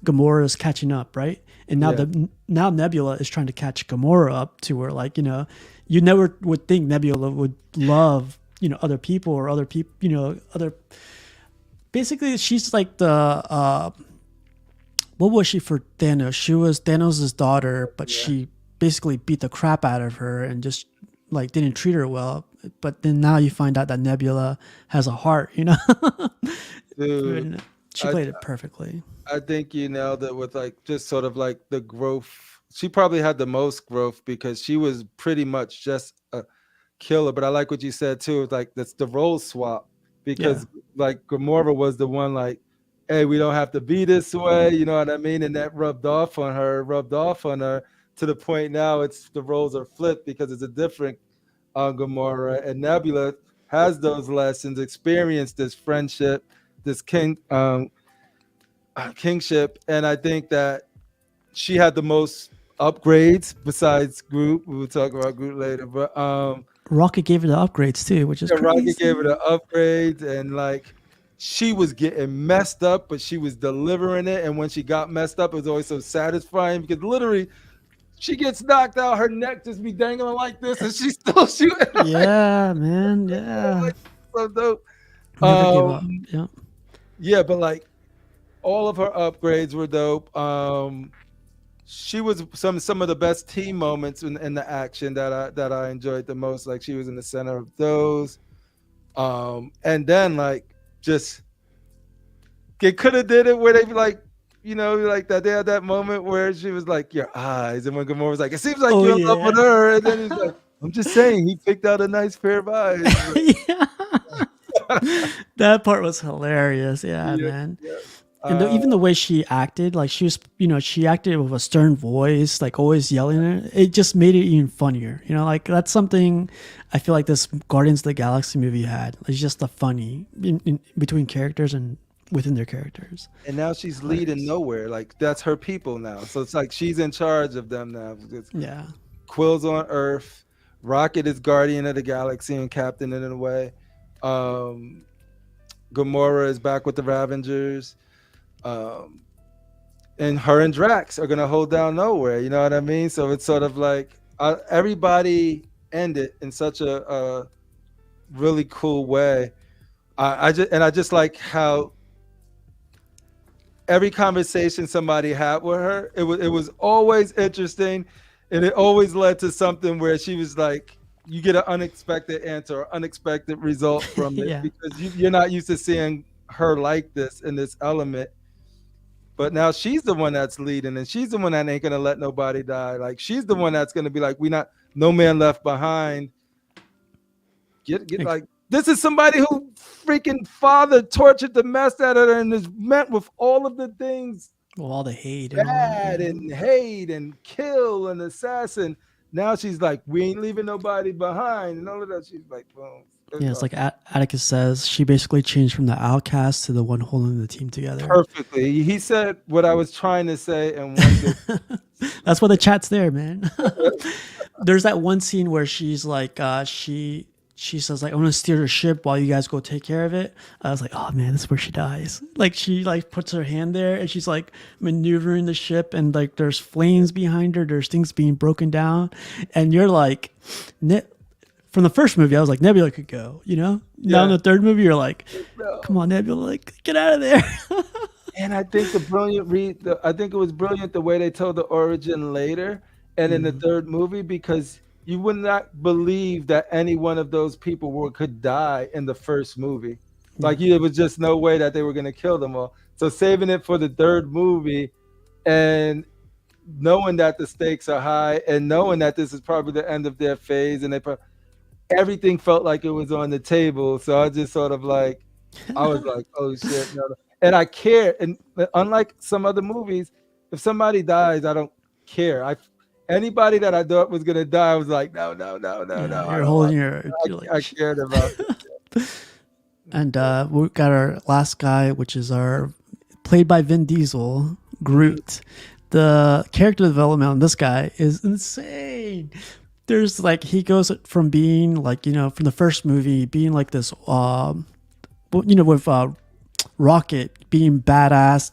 Gamora is catching up, right? And now now Nebula is trying to catch Gamora up to where like you never would think Nebula would love other people or other people other. Basically, she's like the what was she for Thanos? She was Thanos' daughter, but she basically beat the crap out of her and just like didn't treat her well. But then now you find out that Nebula has a heart, Dude, she played it perfectly. I think you nailed it with like just sort of like the growth. She probably had the most growth because she was pretty much just a killer. But I like what you said too. It's like that's the role swap, because like Gamora was the one like, hey, we don't have to be this way, you know what I mean? And that rubbed off on her to the point now it's the roles are flipped because it's a different Gamora, and Nebula has those lessons, experienced this friendship, this kingship, and I think that she had the most upgrades besides Groot. We will talk about Groot later, but Rocket gave her the upgrades too, which is crazy. Rocket gave her the upgrades, and like she was getting messed up, but she was delivering it. And when she got messed up, it was always so satisfying because literally she gets knocked out, her neck just be dangling like this, and she's still shooting. Yeah, man. Yeah. Like, so dope. Never give up. Yeah. Yeah, but like all of her upgrades were dope. She was some of the best team moments in the action that I enjoyed the most. Like she was in the center of those. And then like just they could have did it where they like, like that they had that moment where she was like, your eyes, and when Gamora was like, it seems like you're in love with her, and then he's like, I'm just saying he picked out a nice pair of eyes. That part was hilarious. Yeah, man. Yeah. And even the way she acted, like she was, she acted with a stern voice, like always yelling at it. It just made it even funnier. Like that's something I feel like this Guardians of the Galaxy movie had. It's just the funny in between characters and within their characters. And now she's leading nowhere. Like that's her people now. So it's like she's in charge of them now. Yeah. Quill's on Earth. Rocket is guardian of the galaxy and captain in a way. Gamora is back with the Ravengers. And her and Drax are gonna hold down nowhere. You know what I mean? So it's sort of like everybody ended in such a really cool way. I just like how every conversation somebody had with her, it was always interesting, and it always led to something where she was like, you get an unexpected answer or unexpected result from it because you're not used to seeing her like this in this element. But now she's the one that's leading, and she's the one that ain't gonna let nobody die. Like she's the one that's gonna be like, no man left behind. Get like, this is somebody who freaking father tortured the mess out of her and is met with all of the things. Well, all the hate. Bad and hate and kill and assassin. Now she's like, we ain't leaving nobody behind. And all of that. She's like, boom. Yeah, it's like Atticus says, she basically changed from the outcast to the one holding the team together. Perfectly. He said what I was trying to say. And that's why the chat's there, man. There's that one scene where she's like, she says like, I'm gonna steer the ship while you guys go take care of it. I was like, oh man, this is where she dies. Like she like puts her hand there and she's like maneuvering the ship, and like there's flames behind her, there's things being broken down, and you're like, from the first movie I was like, Nebula could go, now in the third movie you're like, come on Nebula, like get out of there. And I think I think it was brilliant the way they told the origin later. and in the third movie, because you would not believe that any one of those people could die in the first movie. Like there was just no way that they were going to kill them all. So saving it for the third movie, and knowing that the stakes are high, and knowing that this is probably the end of their phase, and everything felt like it was on the table. So I just sort of like, I was like, oh shit, no. And I care. And unlike some other movies, if somebody dies, I don't care. Anybody that I thought was gonna die, I was like, no. You're holding your. I cared about it. And we got our last guy, which is our played by Vin Diesel, Groot. The character development on this guy is insane. There's like, he goes from being like, from the first movie, being like this, with Rocket being badass,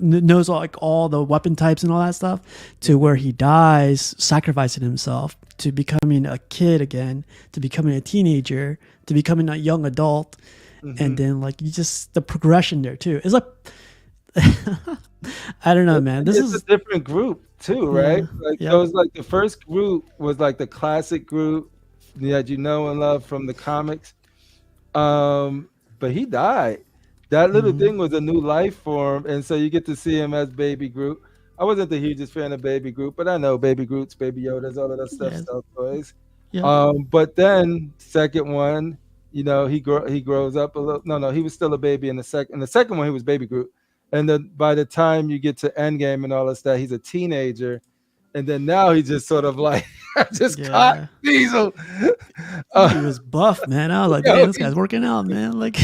knows all the weapon types and all that stuff, to where he dies, sacrificing himself to becoming a kid again, to becoming a teenager, to becoming a young adult. And then like the progression there too. It's like, I don't know, man. This is a different group too, right? So it's like the first group was like the classic group that you know and love from the comics. But he died. That little thing was a new life for him, and so you get to see him as Baby Groot. I wasn't the hugest fan of Baby Groot, but I know Baby Groots, Baby Yodas, all of that stuff, stuff toys. But then second one, he grows up a little. No, he was still a baby in the second. In the second one, he was Baby Groot. And then by the time you get to Endgame and all that stuff, he's a teenager. And then now he just sort of like caught Diesel. He was buff, man. I was like, damn, this guy's working out, man. Like,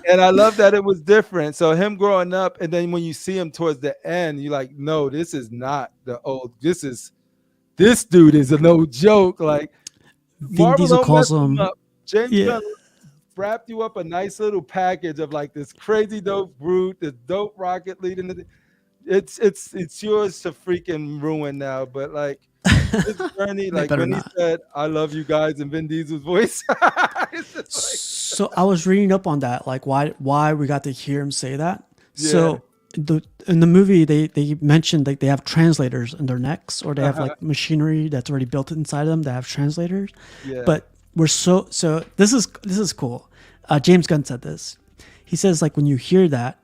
and I love that it was different. So him growing up, and then when you see him towards the end, you're like, no, this is not the old. This dude is no joke. Like, Vin Diesel calls him. James Gunn wrapped you up a nice little package of like this crazy dope Groot, this dope Rocket leading the. It's yours to freaking ruin now, but like this journey, like when he said "I love you guys" in Vin Diesel's voice. So I was reading up on that, like why we got to hear him say that. So in the movie, they mentioned like they have translators in their necks, or they have like machinery that's already built inside of them that have translators. But we're so this is cool. James Gunn said this. He says like when you hear that,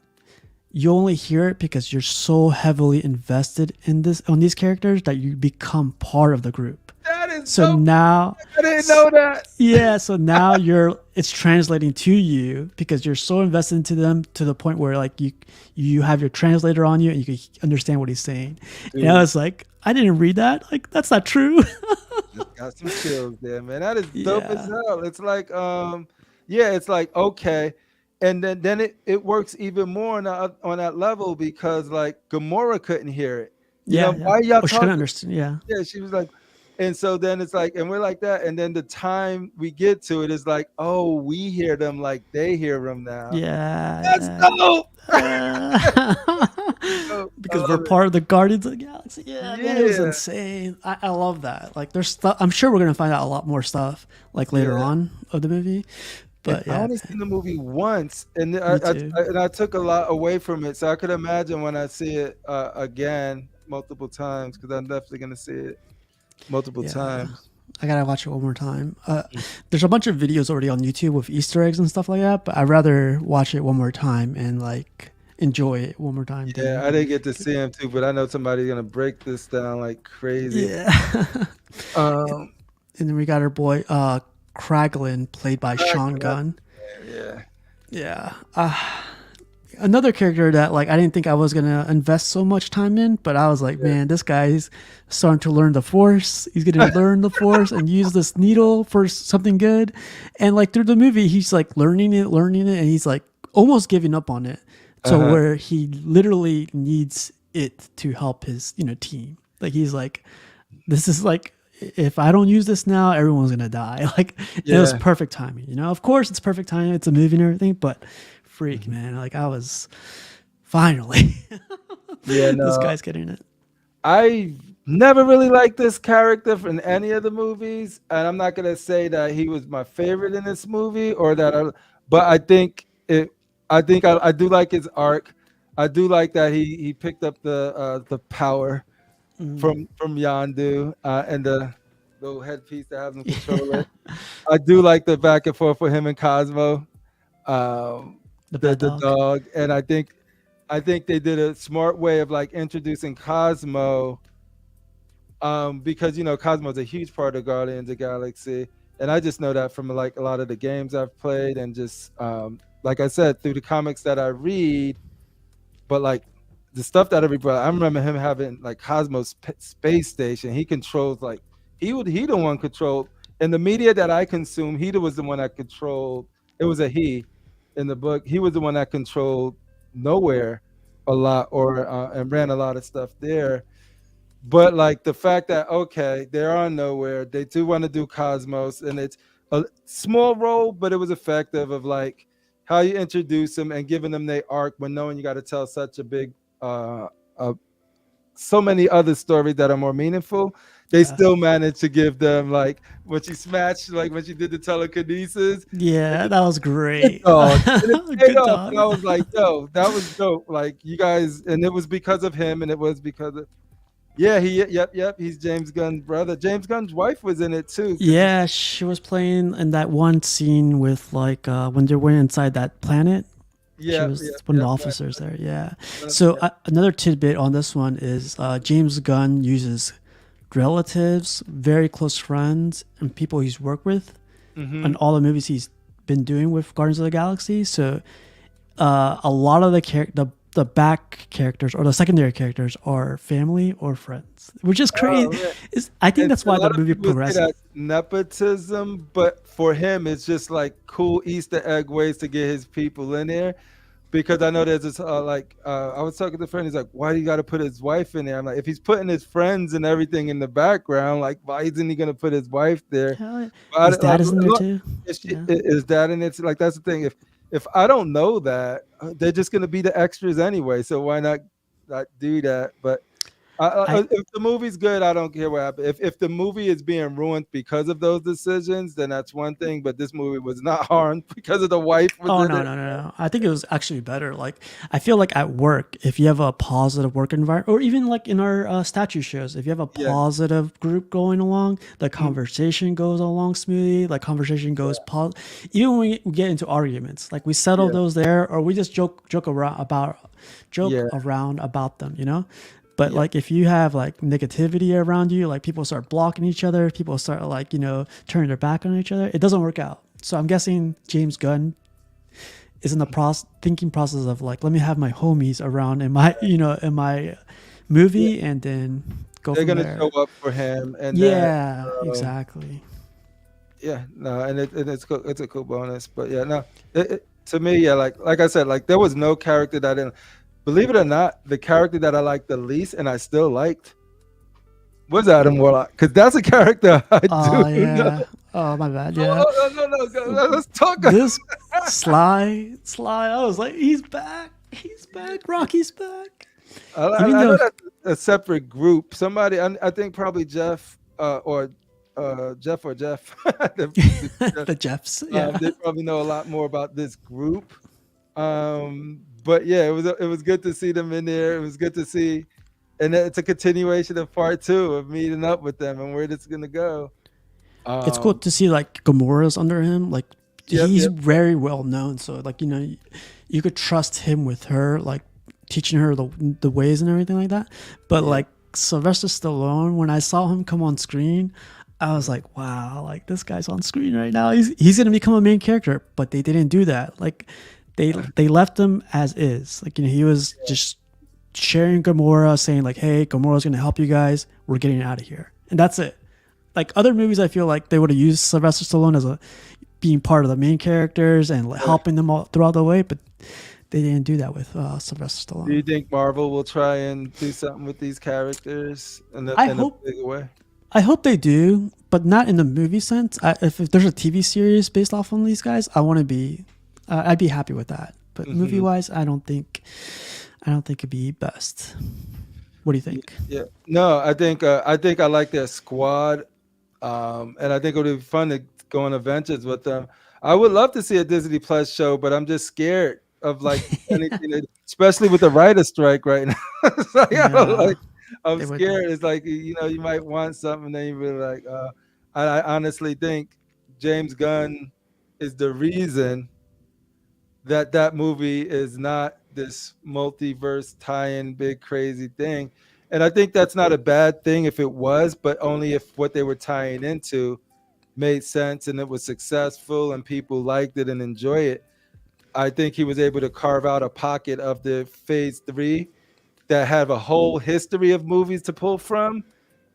you only hear it because you're so heavily invested in these characters that you become part of the group. That is so now I didn't know that. Yeah, so now it's translating to you because you're so invested into them to the point where like you have your translator on you and you can understand what he's saying. Dude. And I was like, I didn't read that. Like, that's not true. Just got some chills there, man. That is dope as hell. It's like it's like okay. And then it works even more on that level because like Gamora couldn't hear it. Why y'all she couldn't understand. Yeah, she was like, and so then it's like, and we're like that, and then the time we get to it is like, oh, we hear them like they hear them now. Yeah, that's dope. Because we're part of the Guardians of the Galaxy. Yeah, man, it was insane. I love that. Like, there's stuff. I'm sure we're gonna find out a lot more stuff like later on of the movie. But I only seen the movie once, and I took a lot away from it. So I could imagine when I see it again multiple times, because I'm definitely gonna see it multiple times. I gotta watch it one more time. There's a bunch of videos already on YouTube with Easter eggs and stuff like that, but I'd rather watch it one more time and like enjoy it one more time. Yeah, I didn't get to see him too, but I know somebody's gonna break this down like crazy. Yeah. And then we got our boy Kraglin, played by Sean Gunn. Yeah. Another character that like I didn't think I was gonna invest so much time in, but I was like, man, this guy's starting to learn the Force. He's gonna learn the Force and use this needle for something good. And like through the movie, he's like learning it, and he's like almost giving up on it. So where he literally needs it to help his team. Like he's like, this is like, if I don't use this now, everyone's gonna die. Like it was perfect timing. Of course it's perfect timing. It's a movie and everything, but freak, man. Like I was finally. This guy's getting it. I never really liked this character from any of the movies, and I'm not gonna say that he was my favorite in this movie or that. But I think I do like his arc. I do like that he picked up the power from Yondu and the little headpiece to have them control it. I do like the back and forth with him and Cosmo, The the bad dog. dog, and I think they did a smart way of like introducing Cosmo, because Cosmo's a huge part of Guardians of the Galaxy, and I just know that from like a lot of the games I've played, and just like I said, through the comics that I read. But like the stuff that everybody, I remember him having like Cosmos space station. He controls like he the one controlled in the media that I consume. He was the one that controlled. It was a he in the book. He was the one that controlled nowhere a lot, or and ran a lot of stuff there. But like the fact that okay, they're on nowhere. They do want to do Cosmos, and it's a small role, but it was effective of like how you introduce them and giving them their arc when knowing you got to tell such a big uh, uh so many other stories that are more meaningful. They Yeah. still managed to give them like when she smashed, like when she did the telekinesis, and Yeah, that was good great. dog. And it paid Good off. dog. And I was like, yo, that was dope. Like you guys, and it was because of him, and it was because of yeah, yep, he's James Gunn's brother. James Gunn's wife was in it too. Yeah, she was playing in that one scene with like when they went inside that planet. She Yeah, was yeah, one of the yeah, officers there. Yeah. yeah, So yeah. another tidbit on this one is James Gunn uses relatives, very close friends, and people he's worked with in all the movies he's been doing with Guardians of the Galaxy. So a lot of the back characters or the secondary characters are family or friends, which is crazy. Oh, yeah. I think And that's a why the lot of movie people say progresses. that's nepotism, but for him, it's just like cool Easter egg ways to get his people in there. Because I know there's this I was talking to a friend. He's like, "Why do you got to put his wife in there?" I'm like, "If he's putting his friends and everything in the background, like, why isn't he gonna put his wife there?" Hell yeah. But His dad is in there too. Yeah. is that, and it's like that's the thing. If I don't know that, they're just gonna be the extras anyway. So why not do that? But I if the movie's good, I don't care what happens. If the movie is being ruined because of those decisions, then that's one thing. But this movie was not harmed because of the wife was Oh in no, it. no, no, no. I think it was actually better. Like I feel like at work, if you have a positive work environment, or even like in our statue shows, if you have a Yeah. positive group going along, the conversation goes along smoothly. Like conversation goes even when we get into arguments, like we settle Yeah. those there, or we just joke Yeah. around about them, you know. But Yeah. like if you have like negativity around you, like people start blocking each other, people start like turning their back on each other, it doesn't work out. So I'm guessing James Gunn is in the thinking process of like, let me have my homies around in my in my movie, and then go They're from gonna there. show up for him, and Yeah, then, exactly. yeah, no, and it's cool. It's a cool bonus, but yeah, no, to me, yeah, like I said, like there was no character that I didn't. Believe it or not, the character that I liked the least, and I still liked, was Adam Warlock, because that's a character I Oh do know. yeah. Oh my bad. Yeah. No, let's talk. This Sly. I was like, he's back. He's back. Rocky's back. I Even know though that's a separate group. Somebody, I think probably Jeff, or Jeff the the Jeffs. Yeah. they probably know a lot more about this group. But yeah, it was good to see them in there. It was good to see, and it's a continuation of part 2 of meeting up with them and where it's gonna go. It's cool to see like Gamora's under him. Like he's Yep. very well known. So like you could trust him with her, like teaching her the ways and everything like that. But like Sylvester Stallone, when I saw him come on screen, I was like, wow, like this guy's on screen right now. He's gonna become a main character. But they didn't do that. Like they left him as is. Like he was just sharing Gamora, saying like, hey, Gamora's gonna help you guys. We're getting out of here, and that's it. Like other movies, I feel like they would have used Sylvester Stallone as being part of the main characters and like, helping them all throughout the way, but they didn't do that with Sylvester Do you Stallone. think Marvel will try and do something with these characters in I a hope bigger way? I hope they do, but not in the movie sense. If there's a TV series based off on these guys, I'd be happy with that. But movie wise, I don't think it'd be best. What do you think? Yeah, no, I think I like their squad, and I think it would be fun to go on adventures with them. I would love to see a Disney Plus show, but I'm just scared of like anything, especially with the writer strike right now. It's like, I don't Yeah. like. I'm They would. scared. It's like you might want something, and then you be like, I honestly think James Gunn is the reason that movie is not this multiverse tie-in big crazy thing. And I think that's not a bad thing if it was, but only if what they were tying into made sense and it was successful and people liked it and enjoy it. I think he was able to carve out a pocket of the phase 3 that have a whole history of movies to pull from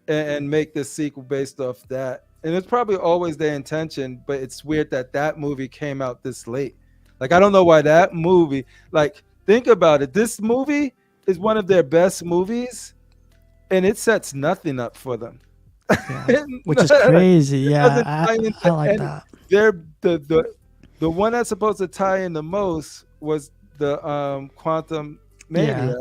and make this sequel based off that. And it's probably always their intention, but it's weird that that movie came out this late. Like, I don't know why that movie, like, think about it. This movie is one of their best movies, and it sets nothing up for them. Yeah. Which is crazy. Yeah, I like that. They're the one that's supposed to tie in the most was the Quantum Mania.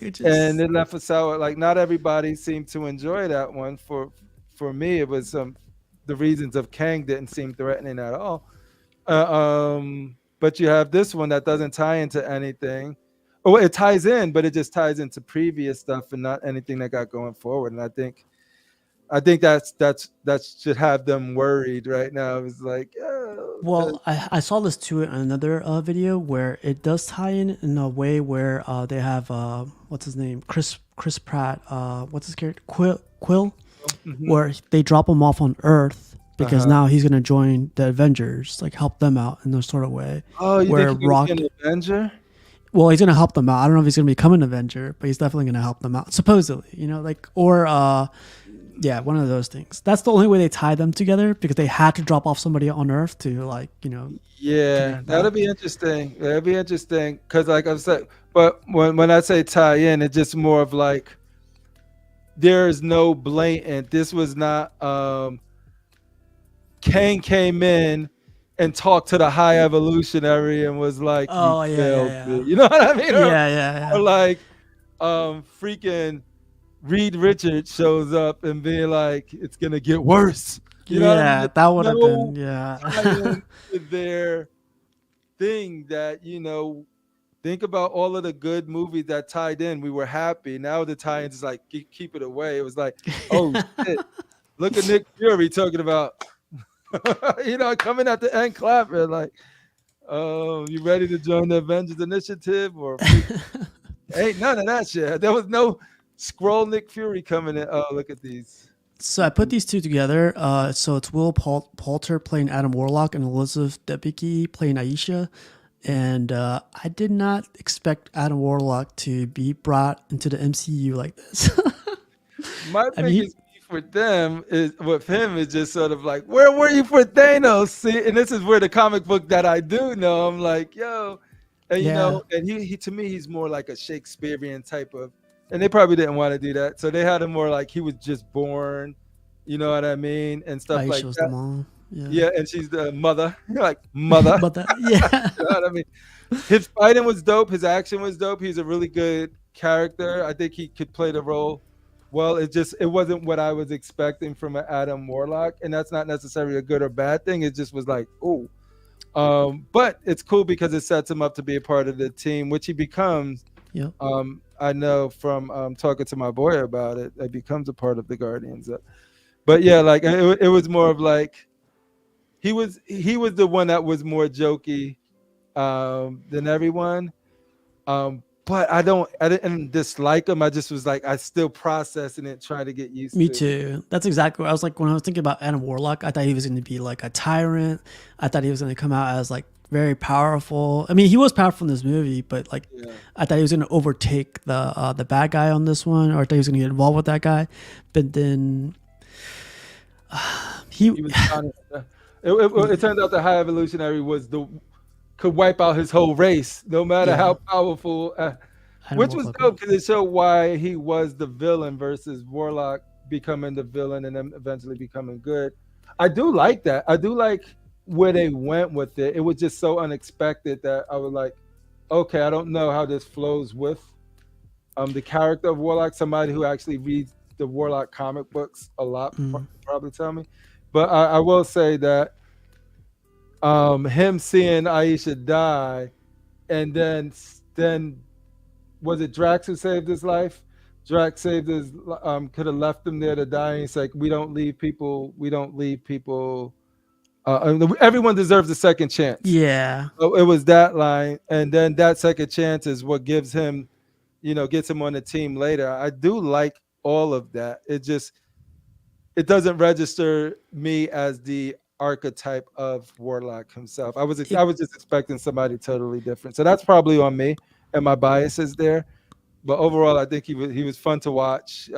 Yeah. And it left us out. Like, not everybody seemed to enjoy that one. For me, it was the reasons of Kang didn't seem threatening at all. But you have this one that doesn't tie into anything. Oh, it ties in, but it just ties into previous stuff and not anything that got going forward. And I think that should have them worried right now. It's like, well, I saw this too in another video where it does tie in a way where they have what's his name, Chris Pratt, what's his character, Quill, where they drop him off on Earth because now he's gonna join the Avengers, like help them out in a sort of way. Oh, you where think he's an Avenger? Well, he's gonna help them out. I don't know if he's gonna become an Avenger, but he's definitely gonna help them out, supposedly. Yeah, one of those things. That's the only way they tie them together because they had to drop off somebody on Earth to Yeah, that'll be interesting. That'll be interesting because, like I said, but when I say tie in, it's just more of like there is no blatant. This was not. Kang came in and talked to the High Evolutionary and was like, "Oh you yeah. You know what I mean? Yeah. Or like, freaking Reed Richards shows up and being like, it's gonna get worse. You know what I mean? That would have been with their thing that think about all of the good movies that tied in. We were happy. Now the tie-ins is like keep it away. It was like, oh shit, look at Nick Fury talking about coming at the end clapping like, oh, you ready to join the Avengers Initiative or ain't none of that shit. There was no scroll Nick Fury coming in. Oh, look at these. So I put these two together. So it's Will Poulter playing Adam Warlock and Elizabeth Debicki playing Aisha. And I did not expect Adam Warlock to be brought into the MCU like this. My biggest beef with them with him is just sort of like, where were you for Thanos? See, and this is where the comic book that I do know, I'm like, yo, and and he to me he's more like a Shakespearean type of. And they probably didn't want to do that. So they had him more like he was just born, you know what I mean? And stuff Aisha like was that. The mom. Yeah, and she's the mother. You're like, mother. Yeah. You know what I mean? His fighting was dope. His action was dope. He's a really good character. I think he could play the role well. It wasn't what I was expecting from an Adam Warlock. And that's not necessarily a good or bad thing. It just was like, ooh. But it's cool because it sets him up to be a part of the team, which he becomes. Yep. I know from talking to my boy about it, it becomes a part of the Guardians. But yeah, like it was more of like he was the one that was more jokey than everyone. But I didn't dislike him. I just was like, I still processing it, trying to get used to it. Me too. That's exactly what I was like when I was thinking about Adam Warlock. I thought he was going to be like a tyrant. I thought he was going to come out as like very powerful. I mean, he was powerful in this movie, but like I thought he was going to overtake the bad guy on this one, or I thought he was going to get involved with that guy. But then he was it turns out the High Evolutionary could wipe out his whole race, no matter how powerful. Which was dope because it showed why he was the villain versus Warlock becoming the villain and then eventually becoming good. I do like that. I do like where they went with it. It was just so unexpected that I was like, okay, I don't know how this flows with the character of Warlock. Somebody who actually reads the Warlock comic books a lot probably tell me. But I will say that him seeing Aisha die, and then was it Drax who saved his life? Drax saved his could have left him there to die. And he's like, we don't leave people. Everyone deserves a second chance. Yeah. So it was that line, and then that second chance is what gives him, gets him on the team later. I do like all of that. It doesn't register me as the archetype of Warlock himself. I was just expecting somebody totally different. So that's probably on me and my biases there. But overall, I think he was fun to watch.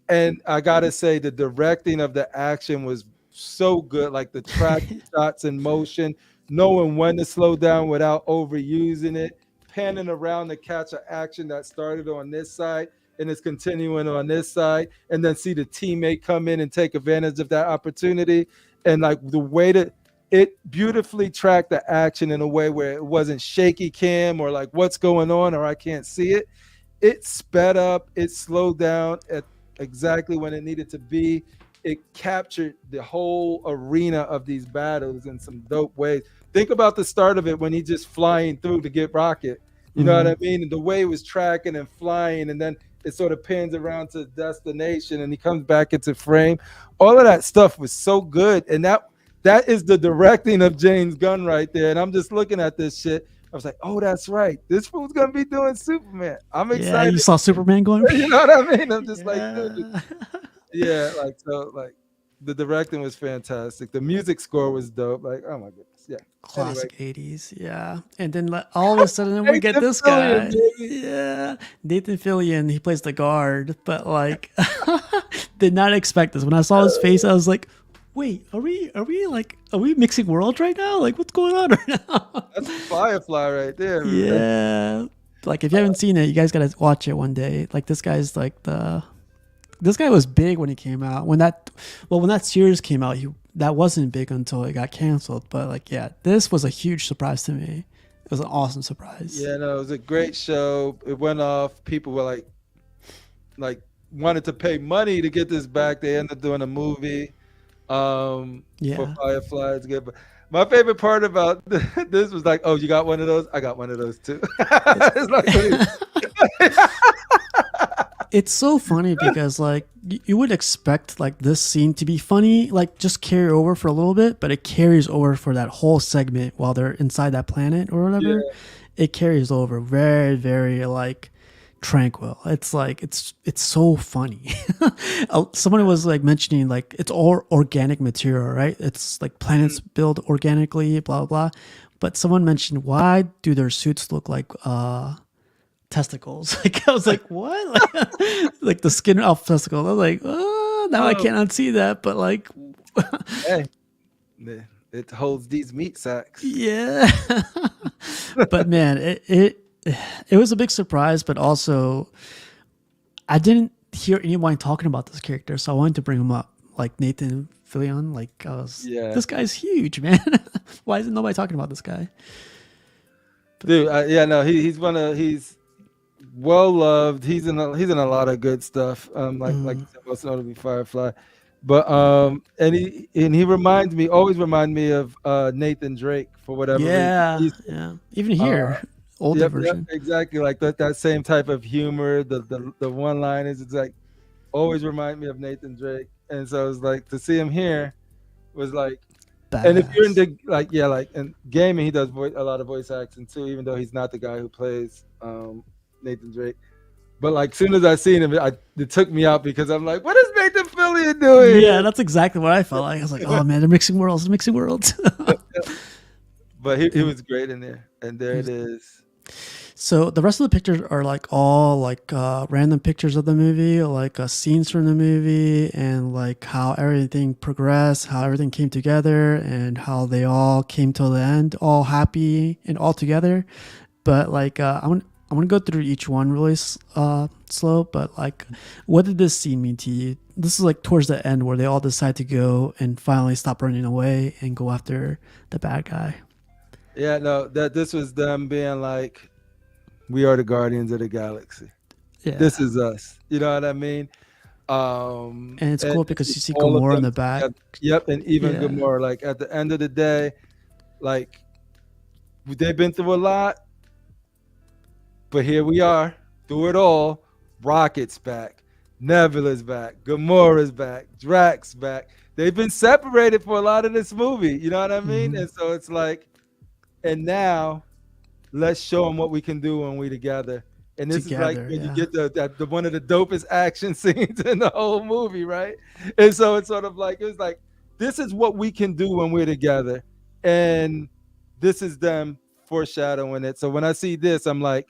And I gotta say, the directing of the action was so good. Like the track shots in motion, knowing when to slow down without overusing it, panning around to catch an action that started on this side and is continuing on this side, and then see the teammate come in and take advantage of that opportunity. And like the way that it beautifully tracked the action in a way where it wasn't shaky cam or like what's going on or I can't see it. It sped up, it slowed down at exactly when it needed to be. It captured the whole arena of these battles in some dope ways. Think about the start of it when he's just flying through to get Rocket. You know what I mean? And the way it was tracking and flying, and then it sort of pans around to destination and he comes back into frame. All of that stuff was so good. And that is the directing of James Gunn right there. And I'm just looking at this shit. I was like, oh, that's right. This fool's gonna be doing Superman. I'm excited. Yeah, you saw Superman going. You know what I mean? I'm just like, dude. Yeah, like so, like the directing was fantastic. The music score was dope. Like, oh my goodness, yeah. Classic Anyway. 80s, yeah. And then like, all of a sudden we get this guy. Yeah. Nathan Fillion, he plays the guard, but like did not expect this. When I saw his face, I was like, wait, are we mixing worlds right now? Like what's going on right now? That's Firefly right there. Man. Yeah. Like if you haven't seen it, you guys gotta watch it one day. Like this guy was big when he came out. When that series came out, that wasn't big until it got canceled. But like, yeah, this was a huge surprise to me. It was an awesome surprise. Yeah, no, it was a great show. It went off. People were like wanted to pay money to get this back. They ended up doing a movie for Firefly. It's good. But my favorite part about this was like, oh, you got one of those? I got one of those too. It's like, it's so funny because like you would expect like this scene to be funny, like just carry over for a little bit, but it carries over for that whole segment while they're inside that planet or whatever. Yeah. It carries over very, very like tranquil. It's like it's so funny. Someone was like mentioning like it's all organic material, right? It's like planets built organically, blah blah. But someone mentioned, why do their suits look like testicles? Like I was like, what? Like the skin off testicle. I was like, oh, now I can't unsee that. But like, hey, it holds these meat sacks. Yeah. But man, it was a big surprise. But also, I didn't hear anyone talking about this character, so I wanted to bring him up. Like Nathan Fillion. Like this guy's huge, man. Why isn't nobody talking about this guy? Dude, he's well loved. He's in a lot of good stuff. Like most notably Firefly, but and he always reminds me of Nathan Drake for whatever reason. Yeah. Even here, older version. Yep, exactly. Like that same type of humor. The one liners. It's like always remind me of Nathan Drake, and so it's like to see him here was like. Badass. And if you're into in gaming, he does a lot of voice acting too, even though he's not the guy who plays Nathan Drake. But like, soon as I seen him, it took me out because I'm like, what is Nathan Fillion doing? Yeah, that's exactly what I felt like. I was like, oh man, they're mixing worlds. But he was great in there, and there it is. So the rest of the pictures are like all like random pictures of the movie, like scenes from the movie, and like how everything progressed, how everything came together, and how they all came till the end, all happy and all together. But like I want to go through each one really slow. But like, what did this scene mean to you? This is like towards the end where they all decide to go and finally stop running away and go after the bad guy. Yeah, no, this was them being like, we are the Guardians of the Galaxy. Yeah. This is us. You know what I mean? And it's cool because you see Gamora in the back. Yep, and even Gamora. Like at the end of the day, like they've been through a lot, but here we are through it all. Rocket's back, Nebula's back, Gamora's back, Drax back. They've been separated for a lot of this movie. You know what I mean? And so it's like, and now let's show them what we can do when we together. And this is like when you get the one of the dopest action scenes in the whole movie, right? And so it's sort of like, it was like, this is what we can do when we're together. And this is them foreshadowing it. So when I see this, I'm like,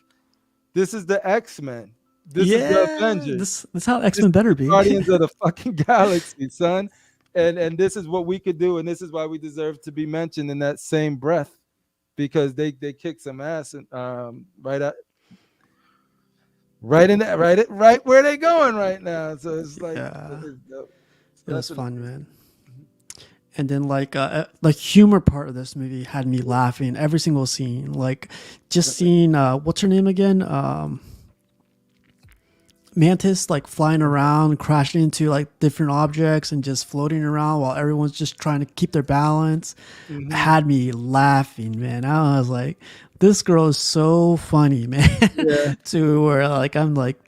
this is the X-Men. This is the Avengers. This how X-Men better be. Guardians of the fucking galaxy, son. And this is what we could do, and this is why we deserve to be mentioned in that same breath, because they kick some ass and right where they going right now. So it's like it was fun, man. And then like humor part of this movie had me laughing every single scene. Like just seeing what's her name again? Mantis like flying around, crashing into like different objects and just floating around while everyone's just trying to keep their balance. Had me laughing, man. I was like, this girl is so funny, man. To where like I'm like,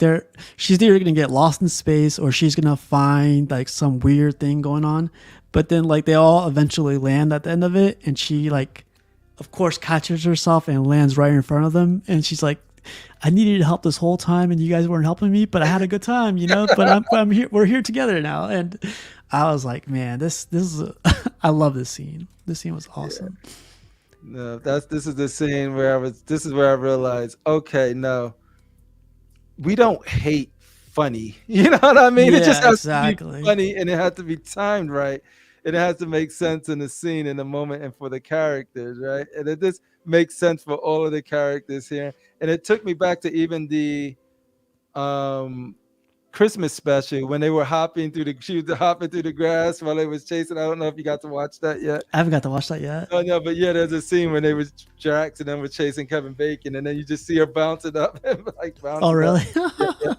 she's either gonna get lost in space or she's gonna find like some weird thing going on. But then like they all eventually land at the end of it, and she like, of course, catches herself and lands right in front of them, and she's like, I needed help this whole time and you guys weren't helping me, but I had a good time, you know, but I'm here. We're here together now. And I was like, man, this is, I love this scene. This scene was awesome. No, this is the scene where this is where I realized, okay, no, we don't hate funny. You know what I mean? Yeah, it just has to be exactly. funny, and it has to be timed right. And it has to make sense in the scene, in the moment, and for the characters, right? And it just makes sense for all of the characters here. And it took me back to even the Christmas special when they were she was hopping through the grass while they was chasing. I don't know if you got to watch that yet. I haven't got to watch that yet. Oh no, but yeah, there's a scene when they was Drax and then were chasing Kevin Bacon, and then you just see her bouncing up and like bouncing. Oh really? Yeah.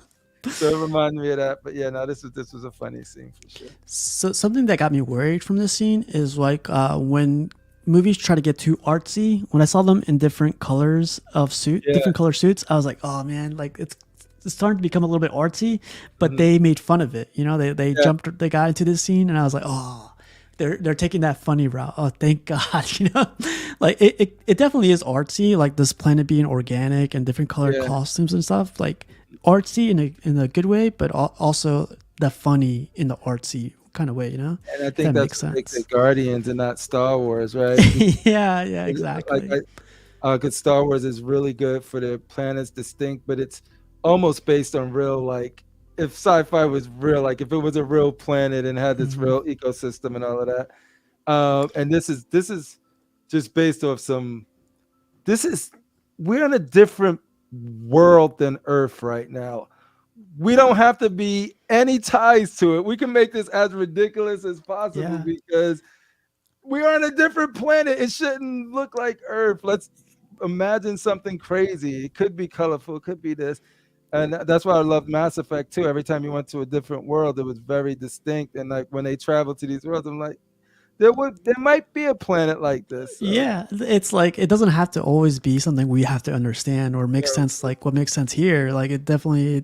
So it reminded me of that. But yeah, no, this was a funny scene for sure. So something that got me worried from this scene is like when movies try to get too artsy. When I saw them in different colors of different color suits, I was like, oh man, like it's starting to become a little bit artsy. But they made fun of it. You know, they got into this scene, and I was like, oh, they're taking that funny route. Oh, thank God. You know, like it definitely is artsy. Like this planet being organic and different colored costumes and stuff. Like artsy in a good way, but also the funny in the artsy kind of way, you know. And I think that's what makes it Guardians and not Star Wars, right? yeah, exactly. Because Star Wars is really good for the planets distinct, but it's almost based on real, like if sci-fi was real, like if it was a real planet and had this real ecosystem and all of that. And this is just based off we're in a different world than Earth right now. We don't have to be any ties to it. We can make this as ridiculous as possible because we are on a different planet. It shouldn't look like Earth. Let's imagine something crazy. It could be colorful, it could be this. And that's why I love Mass Effect too. Every time you went to a different world, it was very distinct. And like when they travel to these worlds, I'm like, there might be a planet like this. So. Yeah, it's like it doesn't have to always be something we have to understand or make sense. Like what makes sense here, like it definitely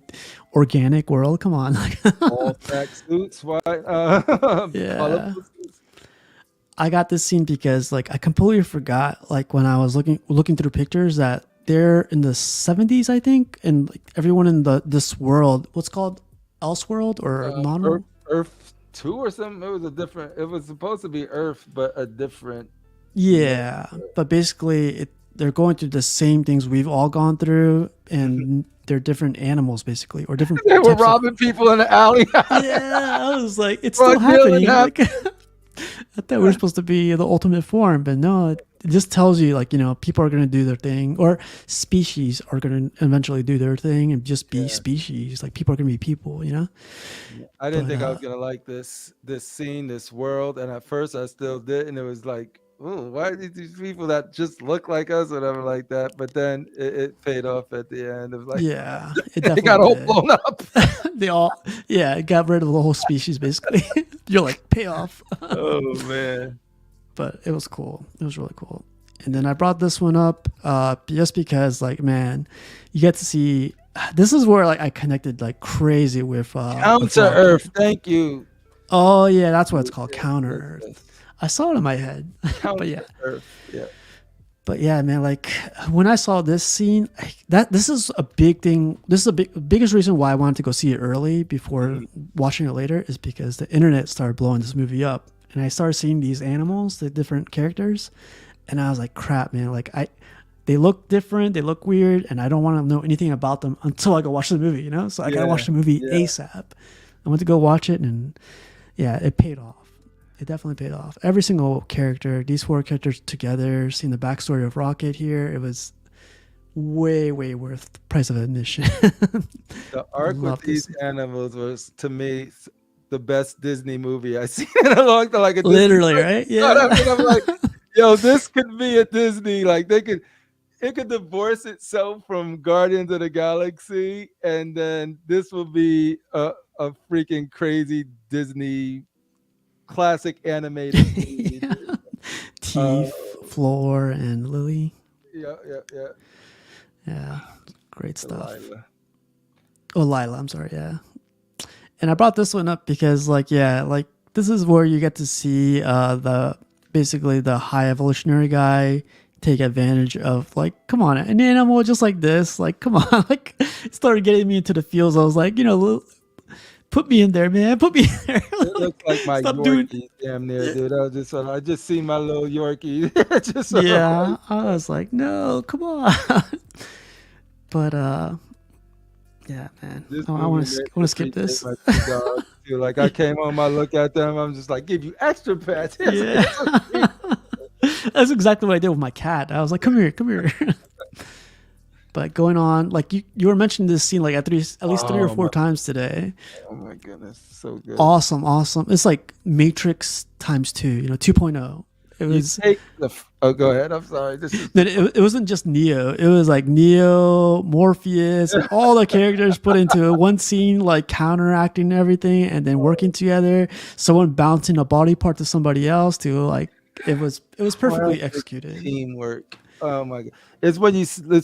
organic world. Come on, all black suits, white. Yeah. I got this scene because like I completely forgot like when I was looking through pictures that they're in the 70s, I think, and like everyone in this world, what's called Elseworld or Mono Earth 2 or something. It was supposed to be Earth, but a different. Yeah, but basically they're going through the same things we've all gone through, and they're different animals basically, or different. They were robbing people in the alley. Yeah, I was like, it's still happening. Like, I thought we were supposed to be the ultimate form, but no, it just tells you like, you know, people are going to do their thing, or species are going to eventually do their thing and just be species. Like people are going to be people, you know? I didn't think I was going to like this scene, this world. And at first I still did. And it was like, oh, why are these people that just look like us or whatever like that? But then it paid off at the end. It was like, yeah, it got all blown up. It got rid of the whole species basically. You're like, pay off. Oh man. But it was cool. It was really cool. And then I brought this one up just because like, man, you get to see this is where like I connected like crazy with Counter Rocket. Earth. Thank you. Oh yeah, that's what it's called, Counter Yes, Earth. I saw it in my head, Counter but yeah. Earth. Yeah. But yeah, man, like when I saw this scene, this is a big thing. This is biggest reason why I wanted to go see it early before watching it later is because the internet started blowing this movie up, and I started seeing these animals, the different characters, and I was like, crap, man, like they look different, they look weird, and I don't want to know anything about them until I go watch the movie, you know? So I gotta watch the movie ASAP. I went to go watch it, and yeah, it paid off. It definitely paid off. Every single character, these 4 characters together, seeing the backstory of Rocket here, it was way worth the price of admission. The arc with Love these this. animals was, to me, the best Disney movie I've seen in a long time. Like a Literally, Disney right? You know what Yeah. I mean? I'm like, yo, this could be a Disney. Like it could divorce itself from Guardians of the Galaxy, and then this will be a freaking crazy Disney classic animated movie. Yeah. Teef, Floor, and Lily. Yeah. Yeah. Great stuff. Delilah. Oh, Lila, I'm sorry, yeah. And I brought this one up because like this is where you get to see basically the high evolutionary guy take advantage of like, come on, an animal just like this, like come on, like it started getting me into the feels. I was like, put me in there, man, put me in there. It looks like my Stop doing- Yorkie damn near, dude. I just seen my little Yorkie. Yeah, I was like, no, come on. But yeah, man, I want to skip this. Like I came home, I look at them, I'm just like, give you extra pets. Yeah. That's exactly what I did with my cat. I was like, come here. But going on, like you were mentioning this scene like at least 3 or 4 times today. Oh my goodness, so good. Awesome. It's like Matrix times 2, 2.0. It was. Go ahead. I'm sorry. It wasn't just Neo. It was like Neo, Morpheus, and all the characters put into one scene, like counteracting everything and then working together. Someone bouncing a body part to somebody else to like. It was perfectly executed. Teamwork. Oh my god! It's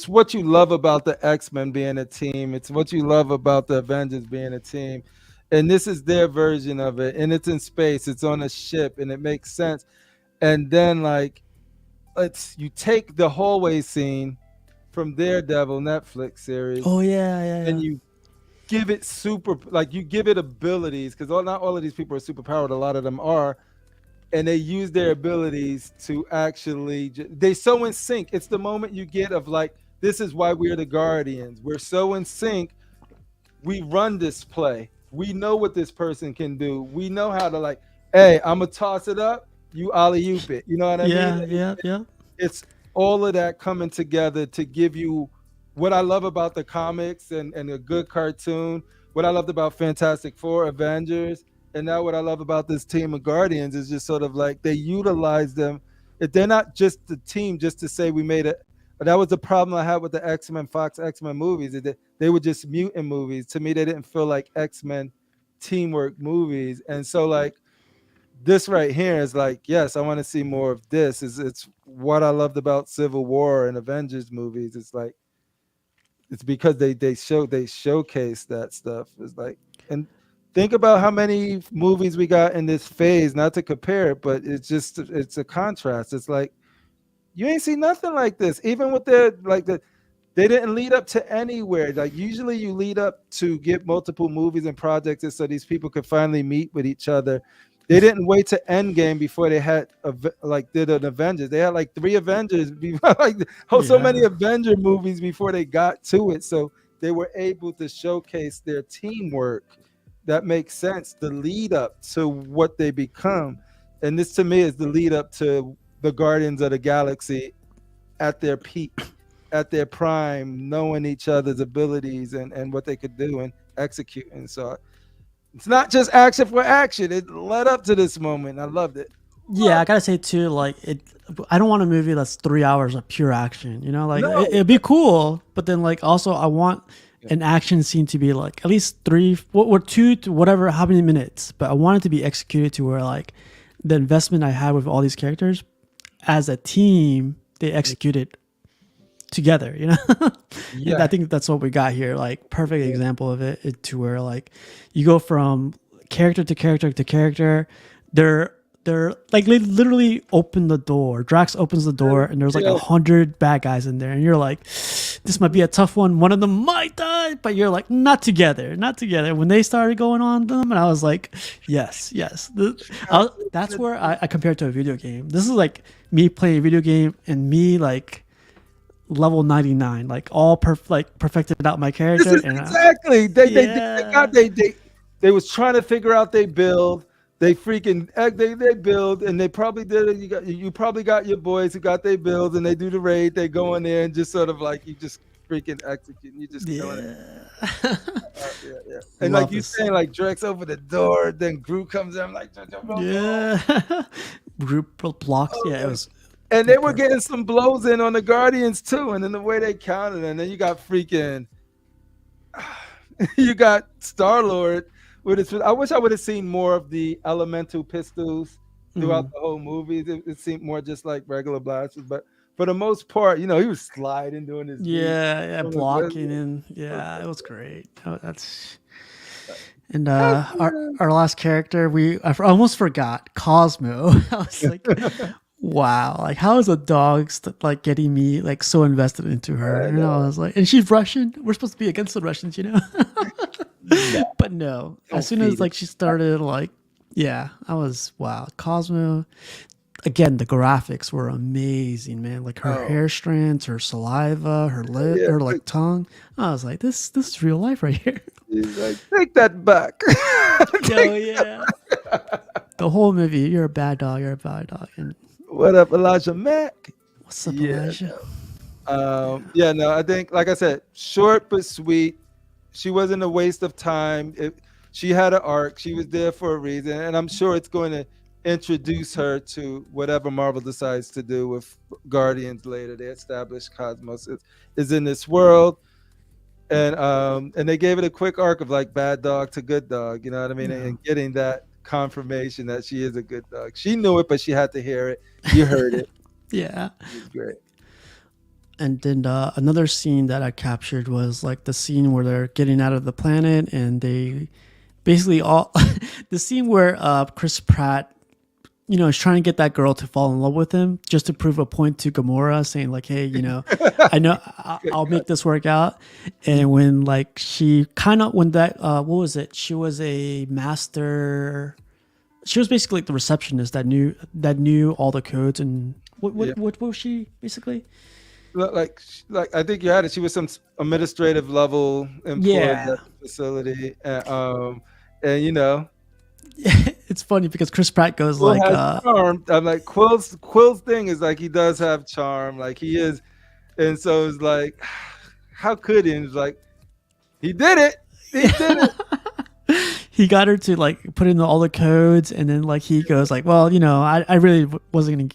what you love about the X-Men being a team. It's what you love about the Avengers being a team, and this is their version of it. And it's in space. It's on a ship, and it makes sense. And then like, you take the hallway scene from Daredevil Netflix series. Oh yeah. And you give it you give it abilities, because not all of these people are super powered. A lot of them are. And they use their abilities to actually, they so in sync. It's the moment you get of like, this is why we're the Guardians. We're so in sync. We run this play. We know what this person can do. We know how to like, hey, I'm going to toss it up. You alley-oop it. You know what I mean? Yeah. It's all of that coming together to give you what I love about the comics and a good cartoon. What I loved about Fantastic Four, Avengers. And now what I love about this team of Guardians is just sort of like they utilize them. If they're not just the team just to say we made it. But that was the problem I had with the X-Men, Fox X-Men movies. They were just mutant movies. To me, they didn't feel like X-Men teamwork movies. And so like this right here is like, yes, I want to see more of this. It's what I loved about Civil War and Avengers movies. It's like, it's because they showcase that stuff. It's like, and think about how many movies we got in this phase, not to compare it, but it's a contrast. It's like, you ain't seen nothing like this. Even with they didn't lead up to anywhere. Like usually you lead up to get multiple movies and projects so these people could finally meet with each other. They didn't wait to Endgame before they had did an Avengers. They had like 3 Avengers before, so many Avenger movies before they got to it. So they were able to showcase their teamwork. That makes sense. The lead up to what they become. And this to me is the lead up to the Guardians of the Galaxy at their peak, at their prime, knowing each other's abilities and what they could do and executing. So it's not just action for action. It led up to this moment. I loved it. Yeah, I gotta say too, like I don't want a movie that's 3 hours of pure action. It'd be cool, but then like also I want an action scene to be like at least 3 or 2 to whatever, how many minutes, but I want it to be executed to where like the investment I had with all these characters as a team, they executed together, you know. And Yeah. I think that's what we got here, like perfect example of it, to where like you go from character to character to character. They're like they literally open the door. Drax opens the door and there's like 100 bad guys in there, and you're like, this might be a tough one. One of them might die, but you're like, not together, not together. When they started going on them, and I was like, yes. That's where I compare it to a video game. This is like me playing a video game and me like level 99, like all perfected out my character. This is and exactly they was trying to figure out they build. They freaking they build, and they probably did it. You probably got your boys who got their builds, and they do the raid. They go in there and just sort of like you just freaking execute. You just killing it. Yeah. And like you saying, like Drax over the door, then Groot comes in. I'm like, Group blocks. Yeah, it was. And they were getting some blows in on the Guardians too, and then the way they counted, and then you got freaking, you got Star-Lord. I wish I would have seen more of the elemental pistols throughout the whole movie. It seemed more just like regular blasters, but for the most part, he was sliding, doing his blocking, and it was great. And our last character, I almost forgot, Cosmo. I was like, wow, like how is a dog like getting me like so invested into her? And I was like, and she's Russian. We're supposed to be against the Russians, But no, as soon as like she started, like, I was wow. Cosmo, again, the graphics were amazing, man. Like her hair strands, her saliva, her lip, her like tongue. I was like, this is real life right here. He's like, take that back. The whole movie, you're a bad dog. You're a bad dog. And what up, Elijah Mack? What's up, Elijah? No, I think, like I said, short but sweet. She wasn't a waste of time. She had an arc. She was there for a reason, and I'm sure it's going to introduce her to whatever Marvel decides to do with Guardians later. They established Cosmos is in this world, and they gave it a quick arc of like bad dog to good dog. You know what I mean? And getting that confirmation that she is a good dog. She knew it, but she had to hear it. You heard it. Yeah, it was great. And then another scene that I captured was like the scene where they're getting out of the planet, and they basically the scene where Chris Pratt, is trying to get that girl to fall in love with him just to prove a point to Gamora, saying like, hey, I know I'll make this work out. And when like she when that what was it? She was a master. She was basically like the receptionist that knew all the codes. And what was she basically? Like I think you had it. She was some administrative level employee at the facility, and it's funny because Chris Pratt goes like, charm. I'm like Quill's thing is like he does have charm, like he is, and so it's like, how could he? And it's like, he did it. He got her to like put in all the codes, and then like he goes like, well, I really wasn't gonna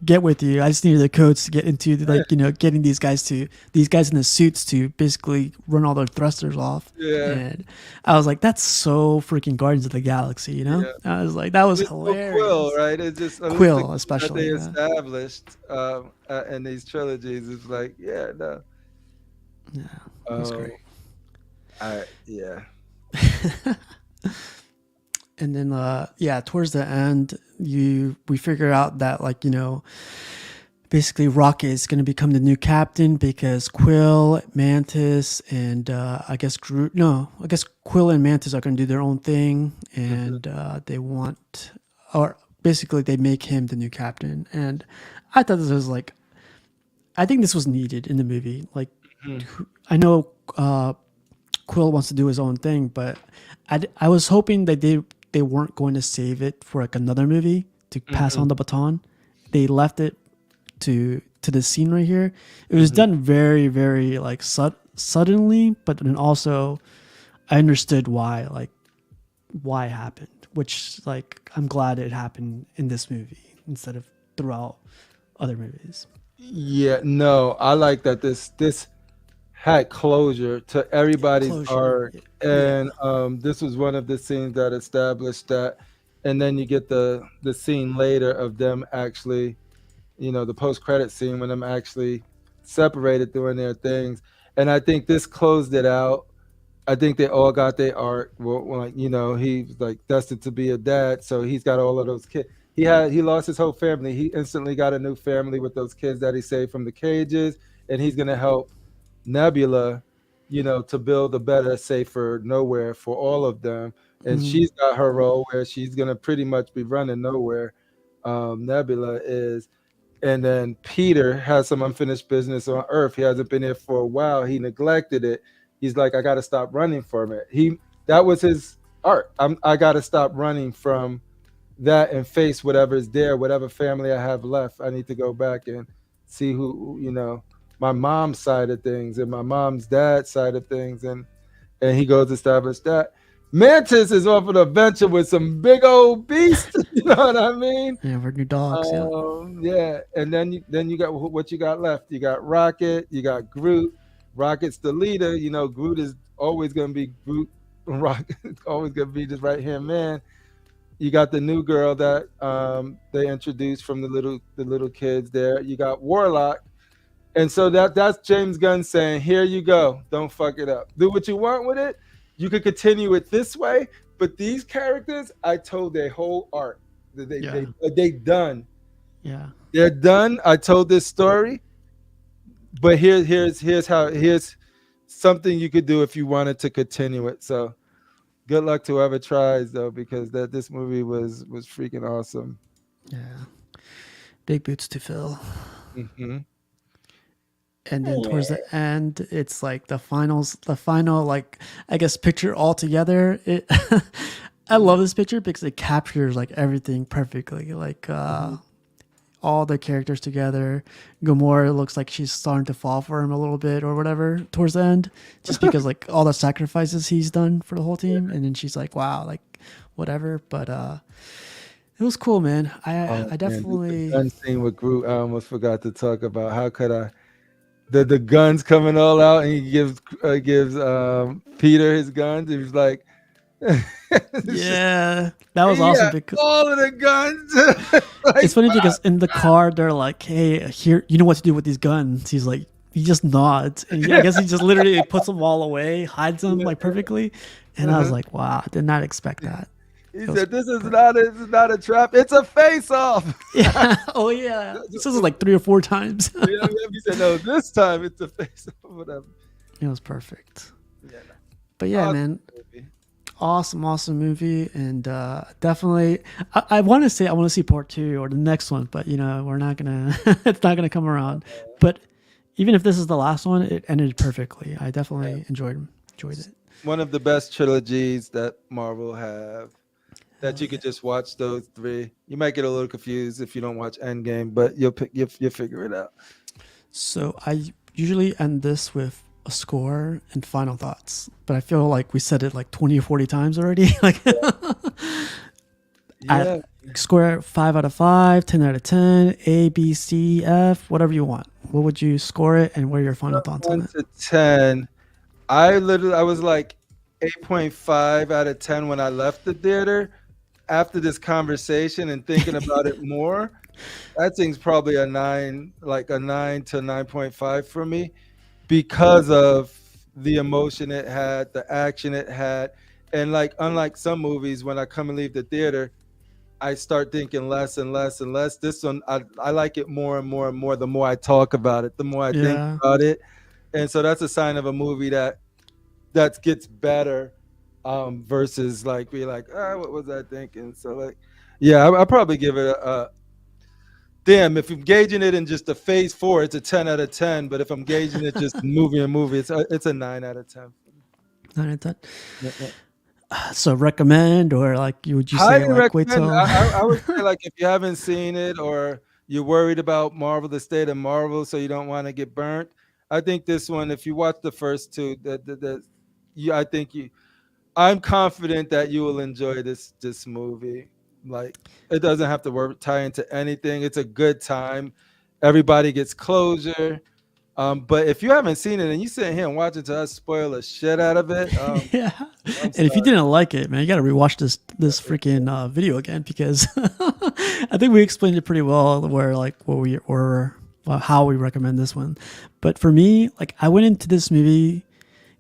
get with you. I just needed the codes to get into like getting these guys in the suits to basically run all their thrusters off. And I was like, that's so freaking Guardians of the Galaxy, I was like, that was hilarious. Quill, right? It's just Quill, especially that they established in these trilogies. It's like, no. Yeah, that's great. And then towards the end we figure out that like basically Rocket is going to become the new captain because Quill, Mantis, and I guess Quill and Mantis are going to do their own thing, and they make him the new captain. And I thought this was like, I think this was needed in the movie. Like I know Quill wants to do his own thing, but I was hoping that they weren't going to save it for like another movie to pass on the baton. They left it to this scene right here. It was done very, very like suddenly, but then also I understood why it happened, which like I'm glad it happened in this movie instead of throughout other movies. Yeah, no, I like that this had closure to everybody's arc, and this was one of the scenes that established that. And then you get the scene later of them actually, the post-credit scene when them actually separated doing their things. And I think this closed it out. I think they all got their arc. Like, you know, he was like destined to be a dad, so he's got all of those kids. He lost his whole family. He instantly got a new family with those kids that he saved from the cages, and he's gonna help Nebula, you know, to build a better, safer nowhere for all of them. And she's got her role where she's gonna pretty much be running nowhere. Nebula is, and then Peter has some unfinished business on Earth. He hasn't been here for a while. He neglected it. He's like, I got to stop running from it. That was his art. I got to stop running from that and face whatever's there, whatever family I have left. I need to go back and see who, you know, my mom's side of things and my mom's dad's side of things, and he goes to establish that. Mantis is off an adventure with some big old beasts. You know what I mean? Yeah, we're new dogs. Yeah. And then you got what you got left. You got Rocket. You got Groot. Rocket's the leader. You know, Groot is always gonna be Groot. Rocket's always gonna be this right hand man. You got the new girl that they introduced from the little kids there. You got Warlock. And so that's James Gunn saying, here you go. Don't fuck it up. Do what you want with it. You could continue it this way, but these characters, I told their whole arc. They done. Yeah. They're done. I told this story, but here's something you could do if you wanted to continue it. So good luck to whoever tries, though, because this movie was freaking awesome. Yeah. Big boots to fill. Mm-hmm. And then towards the end, it's like the final, like, I guess, picture all together. I love this picture because it captures like everything perfectly. Like all the characters together. Gamora looks like she's starting to fall for him a little bit or whatever towards the end, just because like all the sacrifices he's done for the whole team. And then she's like, wow, like whatever. But it was cool, man. I definitely. The gun scene with Groot, I almost forgot to talk about. How could I? The guns coming all out, and he gives Peter his guns. He was like, yeah, that was awesome. Because all of the guns. Like, it's funny because in the car they're like, "Hey, here, you know what to do with these guns." He's like, he just nods, and I guess he just literally puts them all away, hides them like perfectly. And I was like, "Wow, I did not expect that." He said, "This is not a trap. It's a face-off." Yeah. Oh yeah. This is like 3 or 4 times. Yeah, he said, "No, this time it's a face-off." Whatever. It was perfect. Yeah. But yeah, Awesome man. movie. Awesome movie, and definitely I want to see part 2 or the next one, but you know we're not gonna it's not gonna come around. But even if this is the last one, it ended perfectly. I definitely enjoyed it. One of the best trilogies that Marvel have. That you could just watch those 3. You might get a little confused if you don't watch Endgame, but you'll figure it out. So I usually end this with a score and final thoughts, but I feel like we said it like 20 or 40 times already. Like, Yeah. Score 5 out of 5, 10 out of 10, A, B, C, F, whatever you want. What would you score it, and what are your final thoughts on 1 it? to 10. I was like 8.5 out of 10 when I left the theater. After this conversation and thinking about it more, that thing's probably a 9 to 9.5 for me, because of the emotion it had, the action it had. And like, unlike some movies, when I come and leave the theater, I start thinking less and less and less. This one, I like it more and more and more. The more I talk about it, the more I think about it. And so that's a sign of a movie that gets better. Versus like be like, what was I thinking? So like, yeah, I'll probably give it a damn. If I'm gauging it in just a phase 4, it's a 10 out of 10. But if I'm gauging it just movie, it's a 9 out of 10. 9 out of 10. Yeah. So recommend, or like would you say Highly like wait recommend. till? I would say, like, if you haven't seen it or you're worried about Marvel, the state of Marvel, so you don't want to get burnt. I think this one, if you watch the first 2, I'm confident that you will enjoy this movie. Like, it doesn't have to tie into anything. It's a good time. Everybody gets closure. But if you haven't seen it and you sit here and watch it to us spoil the shit out of it, Yeah. And if you didn't like it, man, you got to rewatch this freaking video again, because I think we explained it pretty well, where like what we were how we recommend this one. But for me, like I went into this movie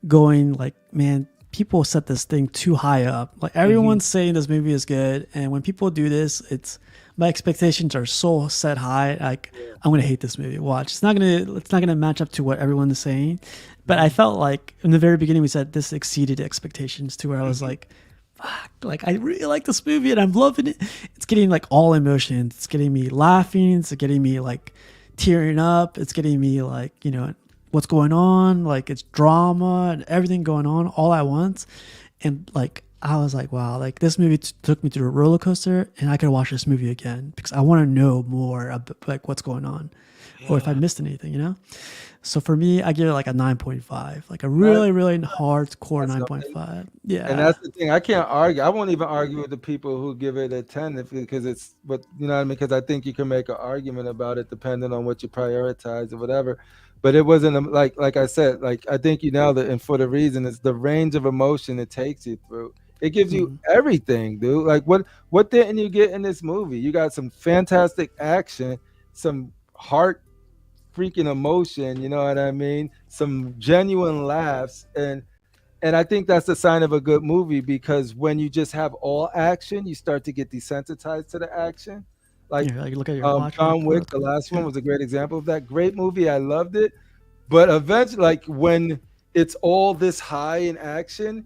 going like, man, people set this thing too high up. Like everyone's saying this movie is good, and when people do this, it's my expectations are so set high. Like I'm gonna hate this movie. Watch, it's not gonna match up to what everyone is saying. But I felt like in the very beginning we said this exceeded expectations to where I was like, fuck, like I really like this movie and I'm loving it. It's getting like all emotions. It's getting me laughing. It's getting me like tearing up. It's getting me like, you know, what's going on. Like it's drama and everything going on all at once. And like, I was like, wow, like this movie took me through a roller coaster and I could watch this movie again because I want to know more about like what's going on or if I missed anything, you know? So for me, I give it like a 9.5, like a really, really hardcore 9.5. Yeah. And that's the thing. I can't argue. I won't even argue with the people who give it a 10 because it's what, you know what I mean? Because I think you can make an argument about it depending on what you prioritize or whatever. But it wasn't like I said, like I think you nailed it. And for the reason it's the range of emotion it takes you through. It gives you everything, dude. Like what didn't you get in this movie? You got some fantastic action, some heart freaking emotion, you know what I mean? Some genuine laughs. And I think that's a sign of a good movie because when you just have all action, you start to get desensitized to the action. Like yeah, like look at your watch. John Wick, the last one was a great example of that. Great movie. I loved it. But eventually, like when it's all this high in action,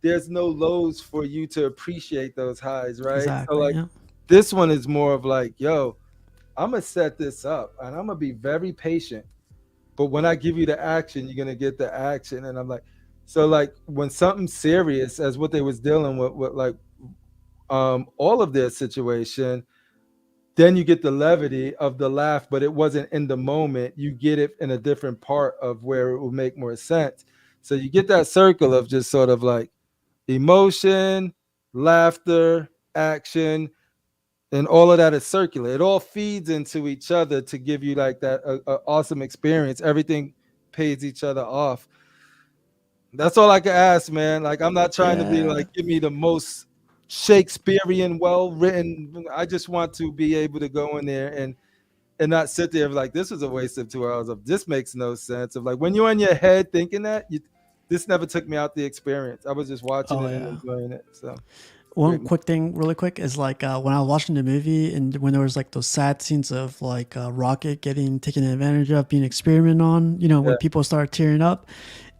there's no lows for you to appreciate those highs, right? Exactly, so like this one is more of like, yo, I'm gonna set this up and I'm gonna be very patient. But when I give you the action, you're gonna get the action. And I'm like, so like when something serious as what they was dealing with like all of their situation, then you get the levity of the laugh, but it wasn't in the moment. You get it in a different part of where it will make more sense. So you get that circle of just sort of like emotion, laughter, action, and all of that is circular. It all feeds into each other to give you like that awesome experience. Everything pays each other off. That's all I can ask, man. Like I'm not trying to be like, give me the most Shakespearean, well-written. I just want to be able to go in there and not sit there like this was a waste of 2 hours of this makes no sense. Of like when you're in your head thinking that, this never took me out the experience. I was just watching it and enjoying it. So. One quick thing, really quick, is like when I was watching the movie and when there was like those sad scenes of like Rocket getting taken advantage of, being experimented on, you know, when people started tearing up,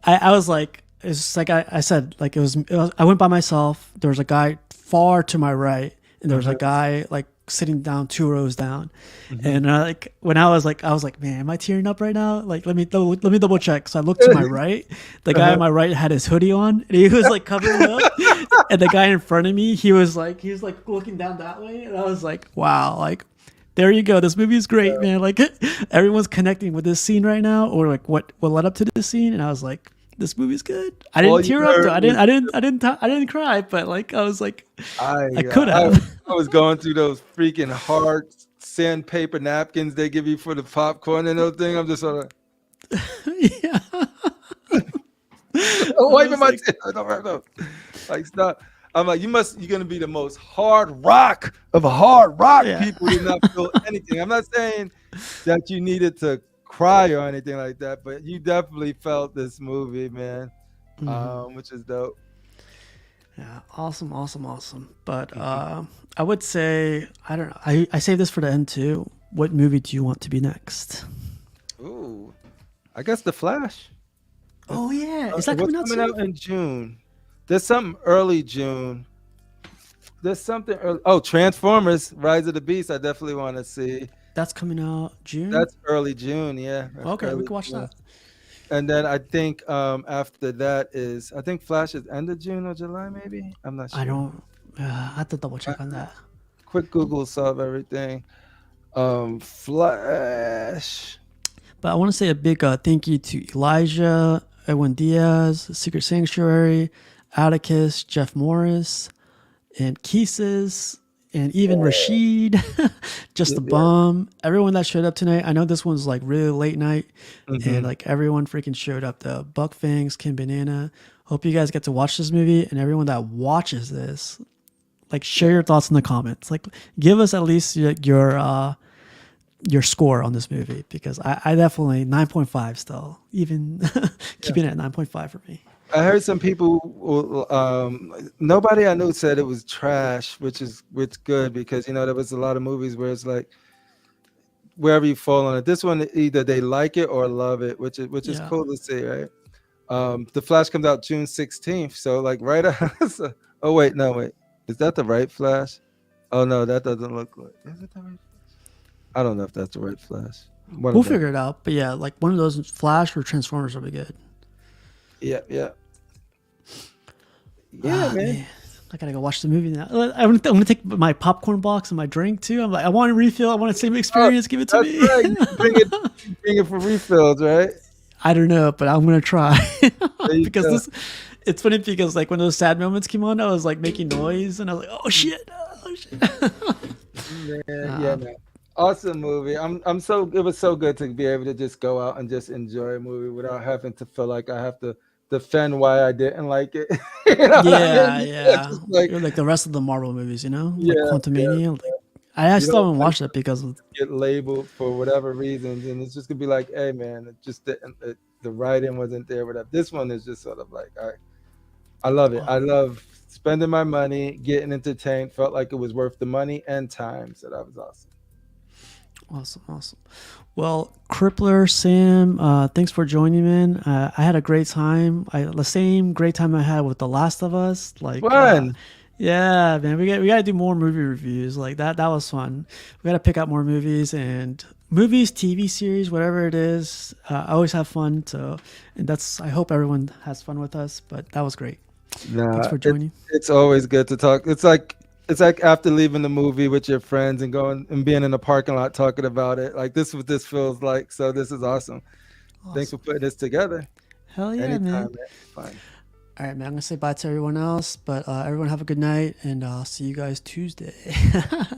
I was like, it's just like I said, like it was, I went by myself. There was a guy far to my right, and there was a guy like sitting down 2 rows down, and like when I was like, man, am I tearing up right now? Like let me double check. So I looked to my right. The guy on my right had his hoodie on, and he was like covering up, and the guy in front of me, he was like looking down that way, and I was like, wow, like. There you go. This movie is great, man. Like everyone's connecting with this scene right now, or like what led up to this scene, and I was like, "This movie's good." I didn't tear up. Though. I didn't cry, but like I was like, I could have. I was going through those freaking hard sandpaper napkins they give you for the popcorn and those things. I'm just sort of, yeah. wiping my tears. Like stop. I'm like, you're gonna be the most hard rock of hard rock people who not feel anything. I'm not saying that you needed to cry or anything like that, but you definitely felt this movie, man, which is dope. Yeah, awesome. But I would say, I don't know. I saved this for the end too. What movie do you want to be next? Ooh, I guess The Flash. Oh yeah, is that coming out in June? There's something early June. There's something early. Oh, Transformers: Rise of the Beast. I definitely want to see. That's coming out June. That's early June. Yeah. Okay, we can watch that. And then I think after that is Flash is end of June or July maybe. I'm not sure. I don't. I have to double check on that. Quick Google solve everything. Flash. But I want to say a big thank you to Elijah, Edwin Diaz, Secret Sanctuary, Atticus, Jeff Morris, and Keeses, and even Rashid, just a bum. Everyone that showed up tonight. I know this one's like really late night, and like everyone freaking showed up. The Buck Fangs, Kim Banana. Hope you guys get to watch this movie, and everyone that watches this, like share your thoughts in the comments. Like give us at least your your score on this movie, because I definitely 9.5 still, even keeping it at 9.5 for me. I heard some people, nobody I knew said it was trash, which good, because there was a lot of movies where it's like wherever you fall on it. This one, either they like it or love it, which is Yeah. cool to see, right? The Flash comes out June 16th, so like right after. Oh wait, no wait, is that the right Flash? Oh no, that doesn't look like. Is it the right Flash? I don't know if that's the right Flash. We'll figure it out. But yeah, like one of those Flash or Transformers will be good. Yeah, man. I gotta go watch the movie now. I'm gonna take my popcorn box and my drink too. I'm like, I want to refill. I want the same experience. Give it to me. Right. Bring it for refills, right? I don't know, but I'm gonna try because go. it's funny because like when those sad moments came on, I was like making noise and I was like, oh shit. Man. Awesome movie. It was so good to be able to just go out and just enjoy a movie without having to feel like I have to defend why I didn't like it. Yeah. Like, You're like the rest of the Marvel movies, like Yeah, Quantumania. Like, I still haven't watched it because get labeled for whatever reasons, and it's just gonna be like, hey man, it just didn't, the writing wasn't there. Whatever. This one is just sort of like, I love it. I love spending my money, getting entertained. Felt like it was worth the money and time, so that was awesome. Awesome. Well, Crippler, Sam, thanks for joining me. I had a great time. The same great time I had with The Last of Us. Like Fun. Yeah, man, we got to do more movie reviews like that. That was fun. We got to pick out more movies, TV series, whatever it is. I always have fun. So, and I hope everyone has fun with us. But that was great. Thanks for joining. It's always good to talk. It's like after leaving the movie with your friends and going and being in the parking lot talking about it. Like this is what this feels like. So this is awesome. Thanks for putting this together. Hell yeah, Anytime, man. Fine. All right, man. I'm gonna say bye to everyone else, but everyone have a good night, and I'll see you guys Tuesday.